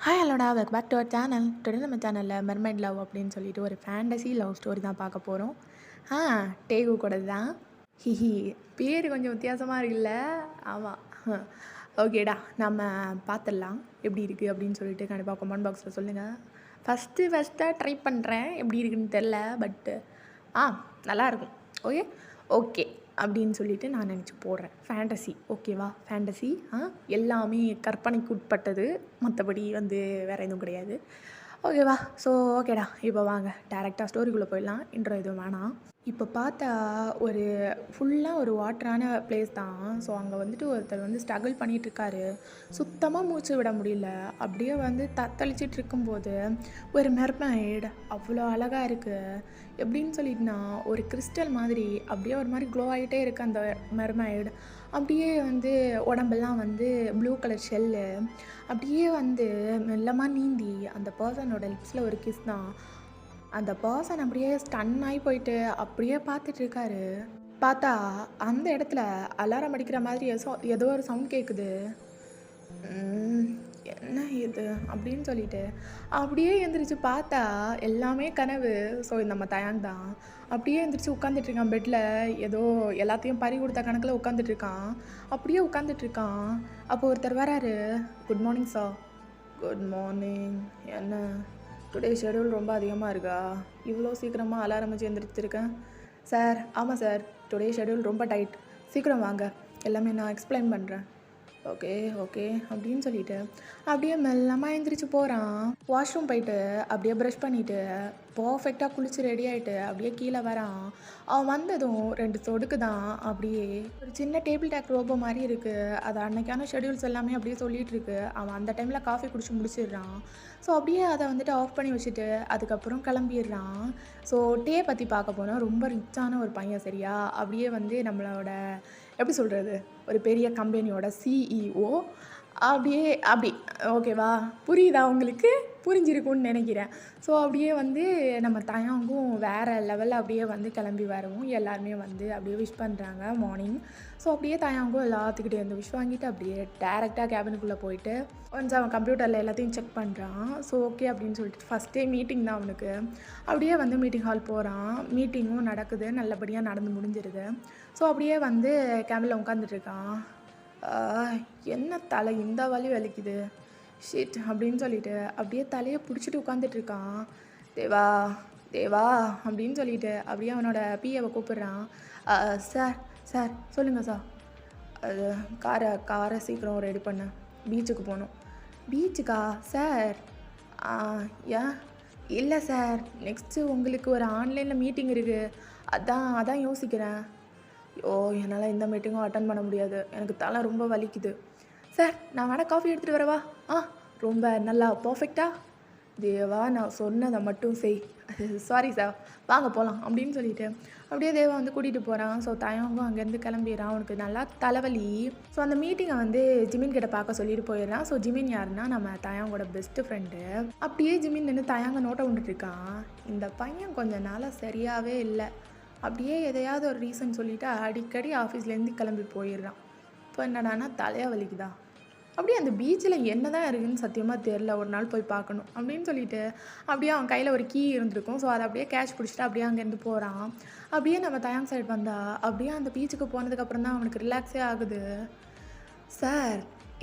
Hi ஹலோடா welcome back to our channel. Today நம்ம சேனலில் மெர்மைட் லவ் அப்படின்னு சொல்லிட்டு ஒரு ஃபேண்டசி லவ் ஸ்டோரி தான் பார்க்க போகிறோம். ஆ டேகு கூட தான். ஹிஹி, பேர் கொஞ்சம் வித்தியாசமாக இருக்குல்ல. ஆமாம், ஓகேடா, நம்ம பார்த்துடலாம் எப்படி இருக்குது அப்படின்னு சொல்லிட்டு கண்டிப்பாக கமெண்ட் பாக்ஸில் சொல்லுங்கள். ஃபஸ்ட்டாக ட்ரை பண்ணுறேன், எப்படி இருக்குன்னு தெரில, பட்டு நல்லாயிருக்கும். ஓகே ஓகே அப்படின்னு சொல்லிட்டு நான் நினச்சி போடுறேன். ஃபேண்டசி ஓகேவா? ஃபேண்டசி எல்லாமே கற்பனைக்கு உட்பட்டது, மற்றபடி வந்து வேறு எதுவும் கிடையாது. ஓகேவா? ஸோ ஓகேடா, இப்போ வாங்க டேரெக்டாக ஸ்டோரிக்குள்ளே போயிடலாம். இன்ட்ரோ எதுவும் வேணாம். இப்போ பார்த்தா ஒரு ஃபுல்லாக ஒரு வாட்டரான பிளேஸ் தான். ஸோ அங்கே வந்துட்டு ஒருத்தர் வந்து ஸ்ட்ரகிள் பண்ணிகிட்ருக்காரு. சுத்தமாக மூச்சு விட முடியல. அப்படியே வந்து தத்தளிச்சிட்டு இருக்கும்போது ஒரு மெர்மைட் அவ்வளோ அழகாக இருக்குது. எப்படின்னு சொல்லிட்டுனா, ஒரு கிறிஸ்டல் மாதிரி அப்படியே ஒரு மாதிரி க்ளோ ஆகிட்டே இருக்குது அந்த மெர்மைட். அப்படியே வந்து உடம்பெல்லாம் வந்து ப்ளூ கலர் ஷெல்லு. அப்படியே வந்து மெல்லமாக நீந்தி அந்த பர்சனோட லிப்ஸில் ஒரு கிஸ் தான். அந்த பர்சன் அப்படியே ஸ்டன் ஆகி போயிட்டு அப்படியே பார்த்துட்ருக்காரு. பார்த்தா அந்த இடத்துல அலாரம் அடிக்கிற மாதிரி ஏதோ ஒரு சவுண்ட் கேட்குது. என்ன இது அப்படின்னு சொல்லிட்டு அப்படியே எழுந்திரிச்சு பார்த்தா எல்லாமே கனவு. ஸோ நம்ம தயாங் தான் அப்படியே எழுந்திரிச்சு உட்காந்துட்ருக்கான் பெட்டில். ஏதோ எல்லாத்தையும் பறி கொடுத்த கணக்கில் உட்காந்துட்ருக்கான். அப்படியே உட்காந்துட்ருக்கான். அப்போ ஒருத்தர் வராரு. Good morning sir. Good morning. என்ன டுடே ஷெடியூல் ரொம்ப அதிகமாக இருக்கா? இவ்வளோ சீக்கிரமாக அலாரம் வச்சு எழுந்திரிச்சிருக்கேன். சார் ஆமாம் சார், டுடே ஷெடியூல் ரொம்ப டைட். சீக்கிரம் வாங்க, எல்லாமே நான் எக்ஸ்பிளைன் பண்ணுறேன். ஓகே ஓகே அப்படின்னு சொல்லிட்டு அப்படியே மெல்லமாக எழுந்திரிச்சு போகிறான். வாஷ்ரூம் போயிட்டு அப்படியே ப்ரஷ் பண்ணிவிட்டு பர்ஃபெக்டாக குளிச்சு ரெடி ஆகிட்டு அப்படியே கீழே வரான். அவன் வந்ததும் 2 சொடுக்கு தான். அப்படியே ஒரு சின்ன டேபிள் டாக் ரோபோ மாதிரி இருக்குது. அது அன்னைக்கான ஷெடியூல்ஸ் எல்லாமே அப்படியே சொல்லிகிட்டு இருக்கு. அவன் அந்த டைமில் காஃபி குடிச்சு முடிச்சிடுறான். ஸோ அப்படியே அதை வந்துட்டு ஆஃப் பண்ணி வச்சுட்டு அதுக்கப்புறம் கிளம்பிடுறான். ஸோ டே பற்றி பார்க்க போனால் ரொம்ப ரிச்சான ஒரு பையன், சரியா? அப்படியே வந்து நம்மளோட எப்படி சொல்கிறது, ஒரு பெரிய கம்பெனியோட சிஇஓ. அப்படியே அப்படி ஓகேவா? புரியுதா உங்களுக்கு? புரிஞ்சிருக்கும்னு நினைக்கிறேன். ஸோ அப்படியே வந்து நம்ம தயாங்கும் வேறு லெவலில் அப்படியே வந்து கிளம்பி வரவும் எல்லாருமே வந்து அப்படியே விஷ் பண்ணுறாங்க மார்னிங். ஸோ அப்படியே தயாங்கும் எல்லாத்துக்கிட்டே வந்து விஷ் வாங்கிட்டு அப்படியே டேரெக்டாக கேபினுக்குள்ளே போயிட்டு கொஞ்சம் அவன் கம்ப்யூட்டரில் எல்லாத்தையும் செக் பண்ணுறான். ஸோ ஓகே அப்படின்னு சொல்லிட்டு ஃபஸ்ட்டே மீட்டிங் தான் அவனுக்கு. அப்படியே வந்து மீட்டிங் ஹால் போகிறான். மீட்டிங்கும் நடக்குது, நல்லபடியாக நடந்து முடிஞ்சிருது. ஸோ அப்படியே வந்து கேபினில் உட்காந்துட்ருக்கான். என்ன தலை இந்த வலி வலிக்குது, ஷிட் அப்படின்னு சொல்லிட்டு அப்படியே தலையை பிடிச்சிட்டு உட்காந்துட்ருக்கான். தேவா தேவா அப்படின்னு சொல்லிட்டு அப்படியே அவனோட பிஏவை கூப்பிடுறான். சார் சார் சொல்லுங்கள் சார். அது காரை சீக்கிரம் ரெடி பண்ண, பீச்சுக்கு போகணும். பீச்சுக்கா சார்? ஏன்? இல்லை சார், நெக்ஸ்ட்டு உங்களுக்கு ஒரு ஆன்லைனில் மீட்டிங் இருக்குது. அதான் யோசிக்கிறேன். ஓ, என்னால் எந்த மீட்டிங்கும் அட்டன் பண்ண முடியாது, எனக்கு தலை ரொம்ப வலிக்குது. சார் நான் வேணால் காஃபி எடுத்துகிட்டு வரவா? ரொம்ப நல்லா பர்ஃபெக்டா. தேவா நான் சொன்னதை மட்டும் செய். சாரி சார், வாங்க போகலாம் அப்படின்னு சொல்லிட்டு அப்படியே தேவா வந்து கூட்டிகிட்டு போகிறான். ஸோ தயாங்கும் அங்கேருந்து கிளம்பிடுறான். அவனுக்கு நல்லா தலைவலி. ஸோ அந்த மீட்டிங்கை வந்து ஜிமின் கிட்ட பார்க்க சொல்லிட்டு போயிடுறான். ஸோ ஜிமின் யாருன்னா நம்ம தயாங்கோட பெஸ்ட்டு ஃப்ரெண்டு. அப்படியே ஜிமின் நின்று தயாங்க நோட்டை விட்டுட்ருக்கான். இந்த பையன் கொஞ்ச நாளாக சரியாகவே இல்லை. அப்படியே எதையாவது ஒரு ரீசன் சொல்லிவிட்டு அடிக்கடி ஆஃபீஸ்லேருந்து கிளம்பி போயிடுறான். இப்போ என்னடானா தலையாக வலிக்குதா? அப்படியே அந்த பீச்சில் என்ன தான் இருக்குதுன்னு சத்தியமாக தெரில, ஒரு நாள் போய் பார்க்கணும் அப்படின்னு சொல்லிட்டு அப்படியே அவன் கையில் ஒரு கீ இருந்திருக்கும். ஸோ அதை அப்படியே கேஷ் பிடிச்சிட்டு அப்படியே அங்கேருந்து போகிறான். அப்படியே நம்ம தயாங் சைடு வந்தா அப்படியே அந்த பீச்சுக்கு போனதுக்கப்புறம் தான் அவனுக்கு ரிலாக்ஸே ஆகுது. சார்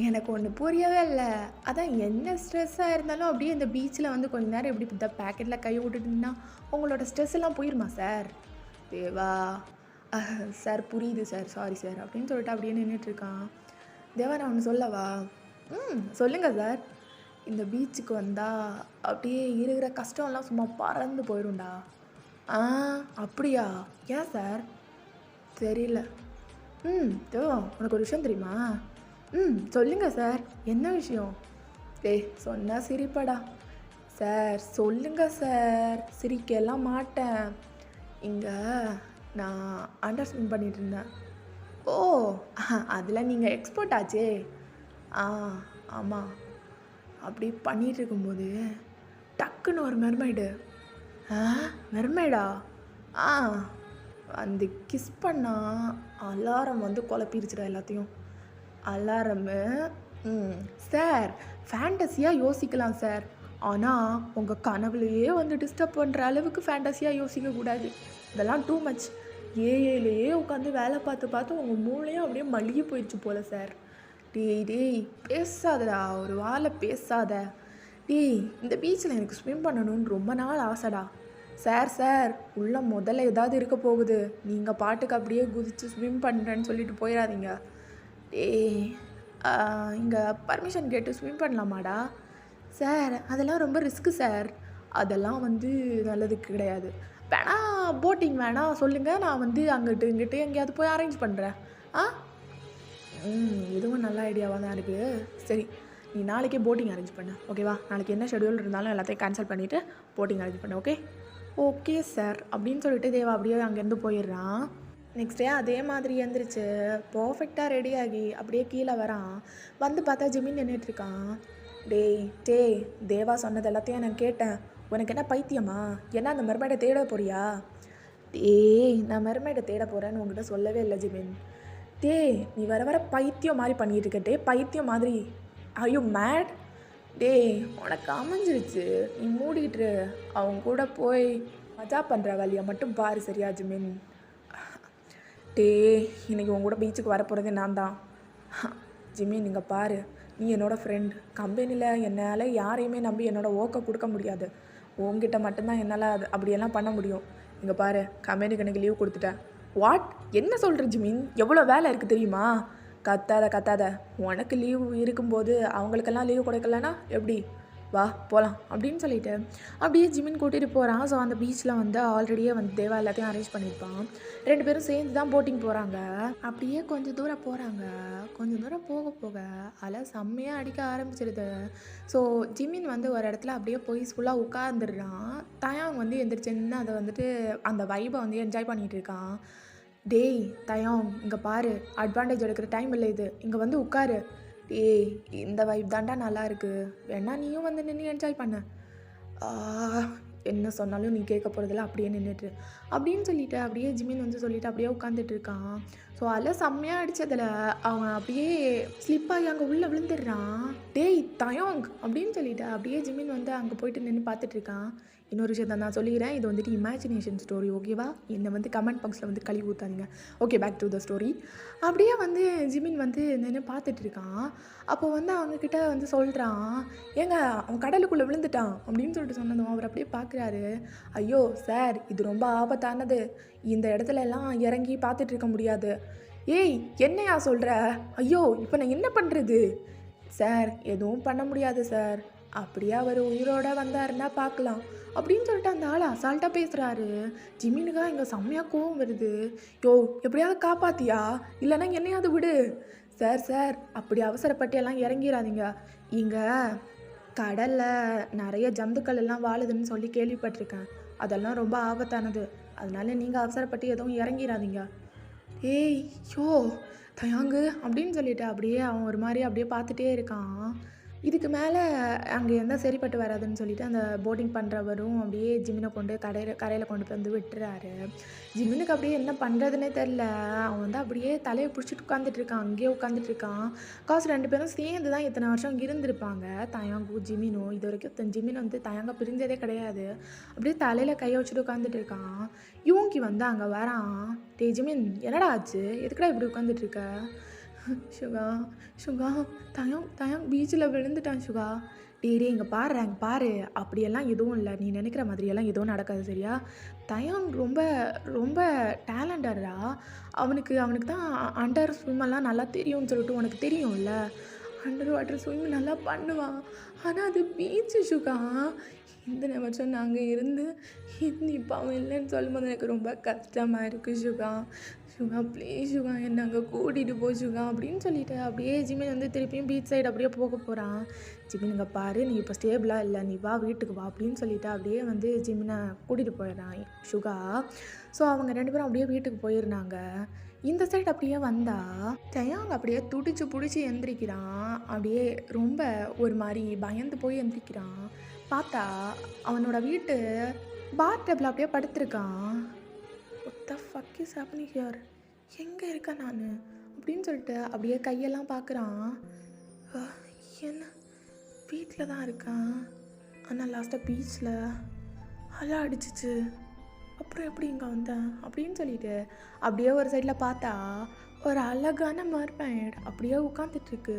எனக்கு ஒன்று புரியவே இல்லை, அதான் என்ன ஸ்ட்ரெஸ்ஸாக இருந்தாலும் அப்படியே இந்த பீச்சில் வந்து கொஞ்ச நேரம் எப்படி இந்த பேக்கெட்டில் கை விட்டுட்டுன்னா உங்களோட ஸ்ட்ரெஸ் எல்லாம் போயிடுமா சார்? தேவா சார் புரியுது சார், சாரி சார் அப்படின்னு சொல்லிட்டு அப்படியே நின்றுட்டுருக்கான். தேவா நான் ஒன்று சொல்லவா? சொல்லுங்கள் சார். இந்த பீச்சுக்கு வந்தால் அப்படியே இருக்கிற கஷ்டம்லாம் சும்மா பறந்து போயிடும்டா. அப்படியா? ஏன் சார்? தெரியல. தேவா உனக்கு ஒரு விஷயம் தெரியுமா? சொல்லுங்கள் சார். என்ன விஷயம்? சொன்னால் சிரிப்படா. சார் சொல்லுங்கள் சார், சிரிக்கலாம் மாட்டேன். இங்கே நான் அண்டர்ஸ்டாண்ட் பண்ணிகிட்டு இருந்தேன். ஓ, அதில் நீங்கள் எக்ஸ்பர்ட் ஆச்சே. ஆமாம். அப்படி பண்ணிகிட்டு இருக்கும்போது டக்குன்னு ஒரு மெர்மைடு. மெர்மைடா? அந்த கிஸ் பண்ணால் அலாரம் வந்து குழப்பிருச்சுடா எல்லாத்தையும். அலாரமு ம். சார், ஃபேண்டஸியா யோசிக்கலாம் சார். ஆனா, உங்க கனவுலயே வந்து டிஸ்டர்ப் பண்ற அளவுக்கு ஃபேண்டஸியா யோசிக்கக்கூடாது. இதெல்லாம் டூ மச். ஏஐலயே உட்காந்து வேலை பார்த்து பார்த்து உங்க மூளையும் அப்படியே மழுகி போயிடுச்சு போல சார். டேய் டேய் பேசாதடா, ஒரு வார்த்தை பேசாத. டேய், இந்த பீச்சில் எனக்கு ஸ்விம் பண்ணணும்னு ரொம்ப நாள் ஆசைடா. சார் சார், உள்ள முதல்ல ஏதாவது இருக்க போகுது. நீங்கள் பாட்டுக்கு அப்படியே குதிச்சு ஸ்விம் பண்ணுறேன்னு சொல்லிட்டு போயிடாதீங்க. டேய், இங்கே பர்மிஷன் கேட்டு ஸ்விம் பண்ணலாமாடா? சார், அதெல்லாம் ரொம்ப ரிஸ்க்கு சார். அதெல்லாம் வந்து நல்லதுக்கு கிடையாது. வேணா போட்டிங் வேணா சொல்லுங்கள், நான் வந்து அங்கிட்டு இங்கிட்டு எங்கேயாவது போய் அரேஞ்ச் பண்ணுறேன். ஆ இதுவும் நல்ல ஐடியாவாக தான் இருக்குது. சரி, நீ நாளைக்கே போட்டிங் அரேஞ்ச் பண்ணு, ஓகேவா? நாளைக்கு என்ன ஷெடியூல் இருந்தாலும் எல்லாத்தையும் கேன்சல் பண்ணிவிட்டு போட்டிங் அரேஞ்ச் பண்ணு, ஓகே? ஓகே சார் அப்படின்னு சொல்லிட்டு தேவா அப்படியே அங்கேருந்து போயிடுறான். நெக்ஸ்ட் டே அதே மாதிரி எழுந்திரிச்சு பர்ஃபெக்டாக ரெடியாகி அப்படியே கீழே வரான். வந்து பார்த்தா ஜிமின் நின்றுட்டுருக்கான். டேய் தேவா சொன்னது எல்லாத்தையும் நான் கேட்டேன். உனக்கு என்ன பைத்தியமா? என்ன அந்த மெர்மைடை தேட போறியா? டேய், நான் மெர்மைடை தேட போகிறேன்னு உங்ககிட்ட சொல்லவே இல்லை ஜிமின். டேய், நீ வர வர பைத்தியம் மாதிரி பண்ணிட்டு இருக்க. டே பைத்தியம் மாதிரி. ஐயோ மேட். டேய், உனக்கு அமைஞ்சிருச்சு, நீ மூடிட்டு அவங்க கூட போய் மஜா பண்ணுற வேலையை மட்டும் பாரு, சரியா ஜிமின்? டேய், இன்றைக்கி உங்க கூட பீச்சுக்கு வர போகிறதே நான் தான். ஜிமின், நீங்கள் பாரு, நீ என்னோடய ஃப்ரெண்ட். கம்பெனியில் என்னால் யாரையுமே நம்பி என்னோடய ஒர்க்கை கொடுக்க முடியாது. உங்ககிட்ட மட்டும்தான் என்னால் அது அப்படியெல்லாம் பண்ண முடியும். இங்கே பாரு, கம்பெனிக்கு எனக்கு லீவ் கொடுத்துட்டேன். வாட்? என்ன சொல்கிற ஜிமின்? எவ்வளோ வேலை இருக்குது தெரியுமா? கத்தாத. உனக்கு லீவ் இருக்கும்போது அவங்களுக்கெல்லாம் லீவ் கொடுக்கலன்னா எப்படி? வா போகலாம் அப்படின்னு சொல்லிட்டு அப்படியே ஜிமின் கூட்டிகிட்டு போகிறான். ஸோ அந்த பீச்சில் வந்து ஆல்ரெடியே வந்து தேவா எல்லாத்தையும் அரேஞ்ச் பண்ணியிருப்பான். 2 பேரும் சேர்ந்து தான் போட்டிங் போகிறாங்க. அப்படியே கொஞ்சம் தூரம் போகிறாங்க. கொஞ்சம் தூரம் போக அலை செம்மையாக அடிக்க ஆரம்பிச்சிருது. ஸோ ஜிமின் வந்து ஒரு இடத்துல அப்படியே பீஸ்ஃபுல்லாக உட்காந்துடுறான். தயாங் வந்து எந்திரிச்சுன்னு அதை வந்துட்டு அந்த வைபை வந்து என்ஜாய் பண்ணிகிட்டு இருக்கான். டேய் தயாங், இங்கே பாரு, அட்வான்டேஜ் எடுக்கிற டைம் இல்லை இது, இங்கே வந்து உட்காரு. டேய், இந்த வைப் தாண்டா நல்லா இருக்குது, வேணா நீயும் வந்து நின்று என்ஜாய் பண்ண. என்ன சொன்னாலும் நீ கேட்க போகிறதில்ல, அப்படியே நின்றுட்டு அப்படின்னு சொல்லிட்டு அப்படியே ஜிமின் வந்து சொல்லிவிட்டு அப்படியே உட்காந்துட்டு இருக்கான். ஸோ அதில் செம்மையாக அடித்ததில் அவன் அப்படியே ஸ்லிப்பாகி அங்கே உள்ளே விழுந்துடுறான். டேய் தயாங் அப்படின்னு சொல்லிட்டு அப்படியே ஜிமின் வந்து அங்கே போயிட்டு நின்று பார்த்துட்ருக்கான். இன்னொரு விஷயத்தை நான் சொல்லிக்கிறேன், இது வந்துட்டு இமேஜினேஷன் ஸ்டோரி, ஓகேவா? என்னை வந்து கமெண்ட் பாக்ஸில் வந்து கழுவி ஊற்றாதீங்க. Okay, back to the story. அப்படியே வந்து ஜிமின் வந்து நின்று பார்த்துட்ருக்கான். அப்போ வந்து அவங்கக்கிட்ட வந்து சொல்கிறான், ஏங்க அவன் கடலுக்குள்ளே விழுந்துட்டான் அப்படின்னு சொல்லிட்டு சொன்னதும் அவர் அப்படியே பார்க்குறாரு. ஐயோ சார், இது ரொம்ப ஆபத்தானது, இந்த இடத்துல எல்லாம் இறங்கி பார்த்துட்டு இருக்க முடியாது. ஏய், என்னையா சொல்கிற? ஐயோ, இப்போ நான் என்ன பண்ணுறது? சார், எதுவும் பண்ண முடியாது சார், அப்படியே அவர் உயிரோடு வந்தாருன்னா பார்க்கலாம் அப்படின்னு சொல்லிட்டு அந்த ஆள் அசால்ட்டாக பேசுகிறாரு. ஜிமினுக்கா இங்கே செம்மையாக கோவம் வருது. யோ, எப்படியாவது காப்பாத்தியா, இல்லைன்னா என்னையாவது விடு. சார் அப்படி அவசரப்பட்டு எல்லாம் இறங்கிடாதீங்க. இங்கே கடலில் நிறைய ஜந்துக்கள் எல்லாம் வாழுதுன்னு சொல்லி கேள்விப்பட்டிருக்கேன். அதெல்லாம் ரொம்ப ஆபத்தானது, அதனால நீங்கள் அவசரப்பட்டு எதுவும் இறங்கிடாதீங்க. ஏய் யோ தயாங்கு அப்படின்னு சொல்லிட்டு அப்படியே அவன் ஒரு மாதிரி அப்படியே பார்த்துட்டே இருக்கான். இதுக்கு மேலே அங்கே எந்த சரிப்பட்டு வராதுன்னு சொல்லிட்டு அந்த போட்டிங் பண்ணுறவரும் அப்படியே ஜிமினை கொண்டு கரையில் கொண்டு போய் வந்து விட்டுறாரு. ஜிமினுக்கு அப்படியே என்ன பண்ணுறதுனே தெரில. அவன் வந்து அப்படியே தலையை பிடிச்சிட்டு உட்காந்துட்ருக்கான், அங்கேயே உட்காந்துட்ருக்கான். காசு 2 பேரும் சேர்ந்து தான் இத்தனை வருஷம் இருந்திருப்பாங்க, தயாங்கும் ஜிமினும். இது வரைக்கும் ஜிமின் வந்து தயாங்க பிரிஞ்சதே கிடையாது. அப்படியே தலையில் கையை வச்சுட்டு உட்காந்துட்டு இருக்கான். யூங்கி வந்து அங்கே வரான். டே ஜிமின், என்னடா ஆச்சு, எதுக்குடா இப்படி உட்காந்துட்ருக்க? சுகா தயாங் பீச்சில் விழுந்துட்டான் சுகா. டே இங்கே பாரு, அப்படியெல்லாம் எதுவும் இல்லை, நீ நினைக்கிற மாதிரியெல்லாம் எதுவும் நடக்காது, சரியா? தயாங் ரொம்ப ரொம்ப டேலண்டடா. அவனுக்கு தான் அண்டர் ஸ்விம்மெல்லாம் நல்லா தெரியும்னு சொல்லிட்டு உனக்கு தெரியும்ல. அண்டர் வாட்டர் ஸ்விம் நல்லா பண்ணுவான். ஆனால் அது பீச்சு சுகா. இந்த நிமிஷம் நாங்கள் இருந்து இப்போ அவன் இல்லைன்னு சொல்லும்போது எனக்கு ரொம்ப கஷ்டமாக இருக்குது சுகா ப்ளீஸ் சுகா, என்னை அங்கே கூட்டிகிட்டு போ சுகா அப்படின்னு சொல்லிட்டு அப்படியே ஜிமின் வந்து திருப்பியும் பீச் சைடு அப்படியே போக போகிறான். ஜிமின், இங்கே பாரு, நீ இப்போ ஸ்டேபிளாக இல்லை, நீ வா வீட்டுக்கு வா அப்படின்னு சொல்லிட்டு அப்படியே வந்து ஜிமினை கூட்டிகிட்டு போயிடுறான் சுகா. ஸோ அவங்க 2 பேரும் அப்படியே வீட்டுக்கு போயிருந்தாங்க. இந்த சைடு அப்படியே வந்தா தயாங் அப்படியே துடிச்சு பிடிச்சி எந்திரிக்கிறான். அப்படியே ரொம்ப ஒரு மாதிரி பயந்து போய் எந்திரிக்கிறான். பார்த்தா அவனோட வீட்டு பாத் டேபிள் அப்படியே படுத்திருக்கான். what the fuck is happening here? எங்கே இருக்கேன் நான் அப்படின்னு சொல்லிட்டு அப்படியே கையெல்லாம் பார்க்குறான். அஹ், என்ன வீட்டில் தான் இருக்கான், ஆனால் லாஸ்ட்டாக பீச்சில் அலை அடிச்சிச்சு, அப்புறம் எப்படி இங்கே வந்தேன் அப்படின்னு சொல்லிட்டு அப்படியே ஒரு சைடில் பார்த்தா ஒரு அழகான மர்மைட் அப்படியே உட்காந்துட்ருக்கு.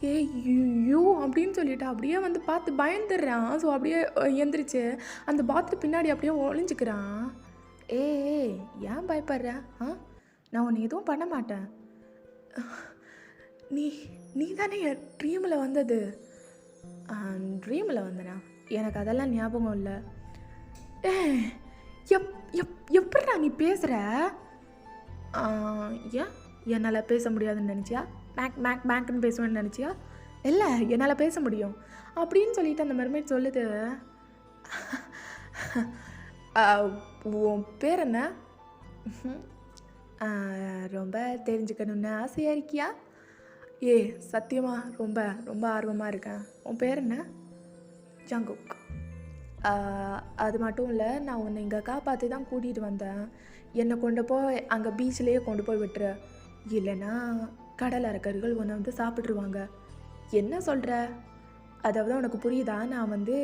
ஏ யூ அப்படின்னு சொல்லிட்டு அப்படியே வந்து பார்த்து பயந்துடுறான். ஸோ அப்படியே எந்திரிச்சு அந்த பாத்ரூம் பின்னாடி அப்படியே ஒளிஞ்சுக்கிறான். ஏய் ஏன் பயப்படுற? நான் உன்னை எதுவும் பண்ண மாட்டேன். நீ நீ தானே என் ட்ரீமில் வந்தது. ட்ரீமில் வந்தனா? எனக்கு அதெல்லாம் ஞாபகம் இல்லை. ஏ எப் எப் எப்படிடா நீ பேசுகிற? ஏன் என்னால் பேச முடியாதுன்னு நினச்சியா? Make make மேக்னு பேசுவேன்னு நினச்சியா? இல்லை, என்னால் பேச முடியும் அப்படின்னு சொல்லிட்டு அந்த மெர்மைட் சொல்லுது. உன் பேர் என்ன? ரொம்ப தெரிஞ்சுக்கணுன்னு ஆசையாக இருக்கியா? ஏ சத்தியமாக ரொம்ப ரொம்ப ஆர்வமாக இருக்கேன். உன் பேர் என்ன? ஜங்குக். அது மட்டும் இல்லை, நான் உன்னை இங்கே காப்பாற்றி தான் கூட்டிகிட்டு வந்தேன். என்னை கொண்டு போய் அங்கே பீச்சிலேயே கொண்டு போய் விட்டுரு, இல்லைன்னா கடல் அரக்கர்கள் உன்னை வந்து சாப்பிட்ருவாங்க. என்ன சொல்கிற? அதாவது உனக்கு புரியுதா? நான் வந்து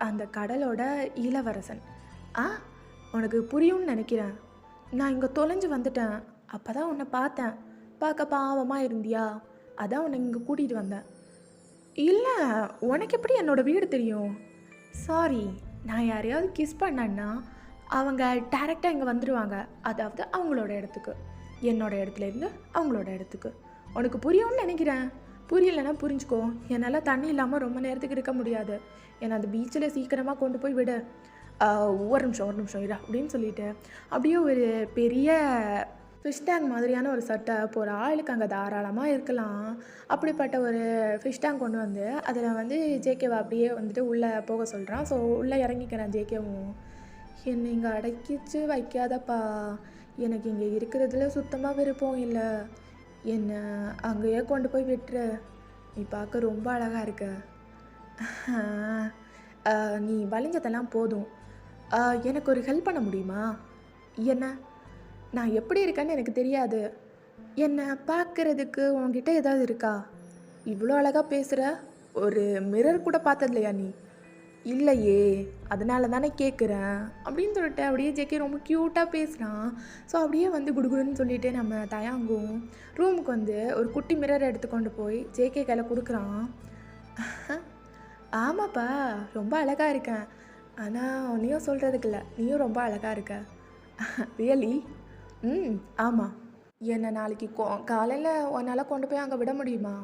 அந்த கடலோட இளவரசன். உனக்கு புரியும்னு நினைக்கிறேன். நான் இங்கே தொலைஞ்சு வந்துட்டேன். அப்போ தான் உன்னை பார்த்தேன். பார்க்க பாவமாக இருந்தியா, அதான் உன்னை இங்கே கூட்டிகிட்டு வந்தேன். இல்லை, உனக்கு எப்படி என்னோடய வீடு தெரியும்? சாரி, நான் யாரையாவது கிஸ் பண்ணேன்னா அவங்க டேரெக்டாக இங்கே வந்துடுவாங்க. அதாவது அவங்களோட இடத்துக்கு, என்னோடய இடத்துலேருந்து அவங்களோட இடத்துக்கு. உனக்கு புரியும்னு நினைக்கிறேன். புரியலைன்னா புரிஞ்சுக்கோ. என்னால் தண்ணி இல்லாமல் ரொம்ப நேரத்துக்கு இருக்க முடியாது. என்னை அந்த பீச்சில் சீக்கிரமாக கொண்டு போய் விடு. ஒரு நிமிஷம் இரு அப்படின்னு சொல்லிட்டு அப்படியே ஒரு பெரிய ஃபிஷ் டேங்க் மாதிரியான ஒரு செட்டப், ஒரு ஆளுக்கு அங்கே தாராளமாக இருக்கலாம். அப்படிப்பட்ட ஒரு ஃபிஷ் டேங்க் கொண்டு வந்து அதில் வந்து ஜேகேவை அப்படியே வந்துட்டு உள்ளே போக சொல்கிறான். ஸோ உள்ளே இறங்கிக்கிறேன். ஜேகேவும், என்னை இங்கே அடக்கிச்சு வைக்காதப்பா, எனக்கு இங்கே இருக்கிறதுல சுத்தமாக விருப்பம் இல்லை, என்னை அங்கேயே கொண்டு போய் விட்டுரு, நீ பார்க்க ரொம்ப அழகாக இருக்க, நீ வளைஞ்சதெல்லாம் போதும், எனக்கு ஒரு ஹெல்ப் பண்ண முடியுமா? என்ன? நான் எப்படி இருக்கேன்னு எனக்கு தெரியாது. என்னை பார்க்குறதுக்கு உன்கிட்ட ஏதாவது இருக்கா? இவ்வளோ அழகாக பேசுகிற, ஒரு மிரர் கூட பார்த்ததில்லையா நீ? இல்லையே, அதனால தானே கேட்குறேன் அப்படின்னு சொல்லிட்டு அப்படியே ஜேகே ரொம்ப க்யூட்டாக பேசுகிறான். ஸோ அப்படியே வந்து குடுகுடுன்னு சொல்லிவிட்டு நம்ம தயாங்கும் ரூமுக்கு வந்து ஒரு குட்டி மிரர் எடுத்துக்கொண்டு போய் ஜேகே கையில் கொடுக்குறான். ஆமாப்பா, ரொம்ப அழகாக இருக்கேன். ஆனால் உன்னையும் சொல்கிறதுக்கு இல்லை, நீயும் ரொம்ப அழகாக இருக்க. ரியலி? ஆமாம். என்னை நாளைக்கு காலையில் உன்னால் கொண்டு போய் அங்கே விட முடியுமா?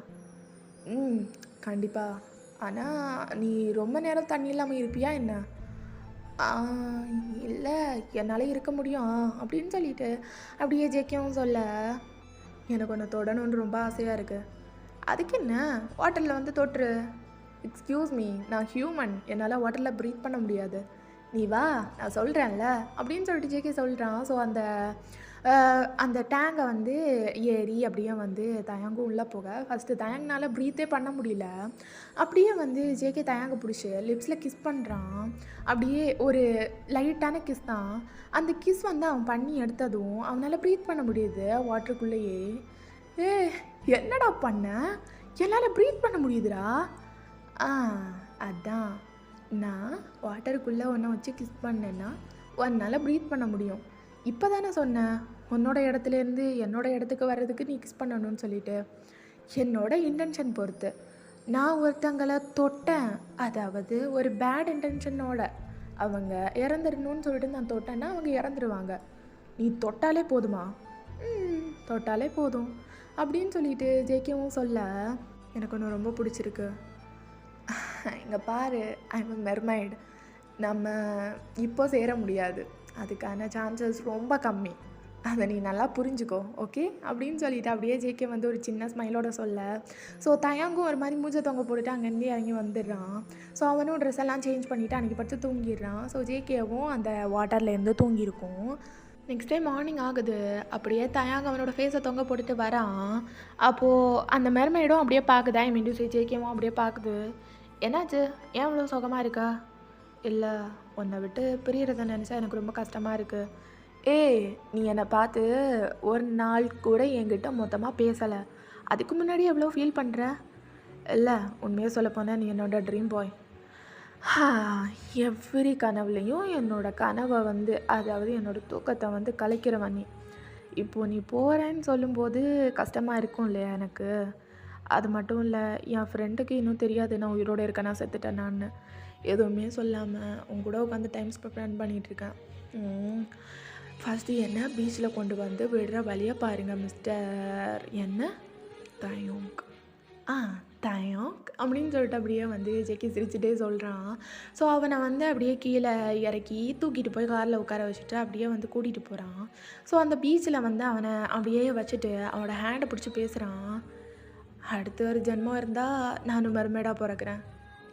கண்டிப்பாக. ஆனால் நீ ரொம்ப நேரம் தண்ணி இல்லாமல் இருப்பியா என்ன? இல்லை, என்னால் இருக்க முடியும் அப்படின்னு சொல்லிட்டு அப்படியே ஜேகேவும் சொல்ல, எனக்கு ஒன்று தொடணும்னு ரொம்ப ஆசையாக இருக்குது. அதுக்கு என்ன, வாட்டரில் வந்து தொட்டுரு. எக்ஸ்கியூஸ் மீ, நான் ஹியூமன், என்னால் வாட்டரில் ப்ரீத் பண்ண முடியாது. நீ வா, நான் சொல்கிறேன்ல அப்படின்னு சொல்லிட்டு ஜேகே சொல்கிறான். ஸோ அந்த டேங்கை வந்து ஏறி அப்படியே வந்து தயாங்கும் உள்ளே போக, ஃபஸ்ட்டு தயாங்னால ப்ரீத்தே பண்ண முடியல. அப்படியே வந்து ஜேகே தயாங்க பிடிச்சி லிப்ஸில் கிஸ் பண்ணுறான். அப்படியே ஒரு லைட்டான கிஸ் தான். அந்த கிஸ் வந்து அவன் பண்ணி எடுத்ததும் அவனால் ப்ரீத் பண்ண முடியுது வாட்டருக்குள்ளேயே. என்னடா பண்ண? என்னால் ப்ரீத் பண்ண முடியுதுடா. அதான், நான் வாட்டருக்குள்ளே ஒன்றை வச்சு கிஸ் பண்ணேன்னா உன்னால் ப்ரீத் பண்ண முடியும். இப்போ தானே சொன்னேன் உன்னோட இடத்துலேருந்து என்னோடய இடத்துக்கு வர்றதுக்கு நீ கிஸ் பண்ணணும்னு சொல்லிட்டு. என்னோட இன்டென்ஷன் பொறுத்து நான் ஒருத்தங்களை தொட்டேன், அதாவது ஒரு பேட் இன்டென்ஷனோட அவங்க இறந்துடணும்னு சொல்லிட்டு நான் தொட்டேன்னா அவங்க இறந்துடுவாங்க. நீ தொட்டாலே போதுமா? தொட்டாலே போதும் அப்படின்னு சொல்லிட்டு ஜேகேவும் சொல்ல, எனக்கு ஒன்று ரொம்ப பிடிச்சிருக்கு. இங்கே பாரு, ஐம் எ மெர்மைட். நம்ம இப்போ சேர முடியாது, அதுக்கான சான்சஸ் ரொம்ப கம்மி, அதை நீ நல்லா புரிஞ்சுக்கோ, ஓகே அப்படின்னு சொல்லிவிட்டு அப்படியே ஜேகே வந்து ஒரு சின்ன ஸ்மைலோட சொல்ல, ஸோ தயாங்கும் ஒரு மாதிரி மூஞ்ச தொங்க போட்டுட்டு அங்கேருந்து இறங்கி வந்துடுறான். ஸோ அவனும் ட்ரெஸ் எல்லாம் சேஞ்ச் பண்ணிவிட்டு அன்றைக்கி படுத்து தூங்கிடுறான். ஸோ ஜேகேவும் அந்த வாட்டர்லேருந்து தூங்கியிருக்கும். நெக்ஸ்ட் டே மார்னிங் ஆகுது. அப்படியே தயாங்க அவனோட ஃபேஸை தொங்க போட்டுட்டு வரான். அப்போது அந்த மெர்மைடும் அப்படியே பார்க்குது, ஐ மீன் ஜேகேவும் அப்படியே பார்க்குது. என்னாச்சு, ஏன் இவ்வளோ சுகமாக இருக்கா? இல்லை, உன்னை விட்டு பிரியறதை நினச்சா எனக்கு ரொம்ப கஷ்டமாக இருக்குது. நீ என்னை பார்த்து ஒரு நாள் கூட என்கிட்ட மொத்தமாக பேசலை, அதுக்கு முன்னாடி எவ்வளோ ஃபீல் பண்ணுற? இல்லை, உண்மையாக சொல்லப்போனால் நீ என்னோட ட்ரீம் பாய். எவ்ரி கனவுலையும் என்னோட கனவை வந்து அதாவது என்னோட தூக்கத்தை வந்து கலைக்கிறவன் நீ. இப்போது நீ போகிறேன்னு சொல்லும்போது கஷ்டமாக இருக்கும் இல்லையா எனக்கு. அது மட்டும் இல்லை, என் ஃப்ரெண்டுக்கு இன்னும் தெரியாது நான் உயிரோடு இருக்கேன், நான் செத்துட்டேன். நான் எதுவுமே சொல்லாமல் உன் கூட உட்காந்து டைம் ஸ்பெண்ட் பண்ணிகிட்ருக்கேன். ஃபஸ்ட்டு என்ன பீச்சில் கொண்டு வந்து விடுற வழியை பாருங்கள் மிஸ்டர் என்ன தயோங்க். தயோங்க் அப்படின்னு சொல்லிட்டு அப்படியே வந்து ஜெக்கி சிரிச்சுட்டே சொல்கிறான். ஸோ அவனை வந்து அப்படியே கீழே இறக்கி தூக்கிட்டு போய் காரில் உட்கார வச்சுட்டு அப்படியே வந்து கூட்டிகிட்டு போகிறான். ஸோ அந்த பீச்சில் வந்து அவனை அப்படியே வச்சுட்டு அவனோட ஹேண்டை பிடிச்சி பேசுகிறான். அடுத்த ஒரு ஜென்மம் இருந்தால் நான் மருமேடாக பிறக்கிறேன்.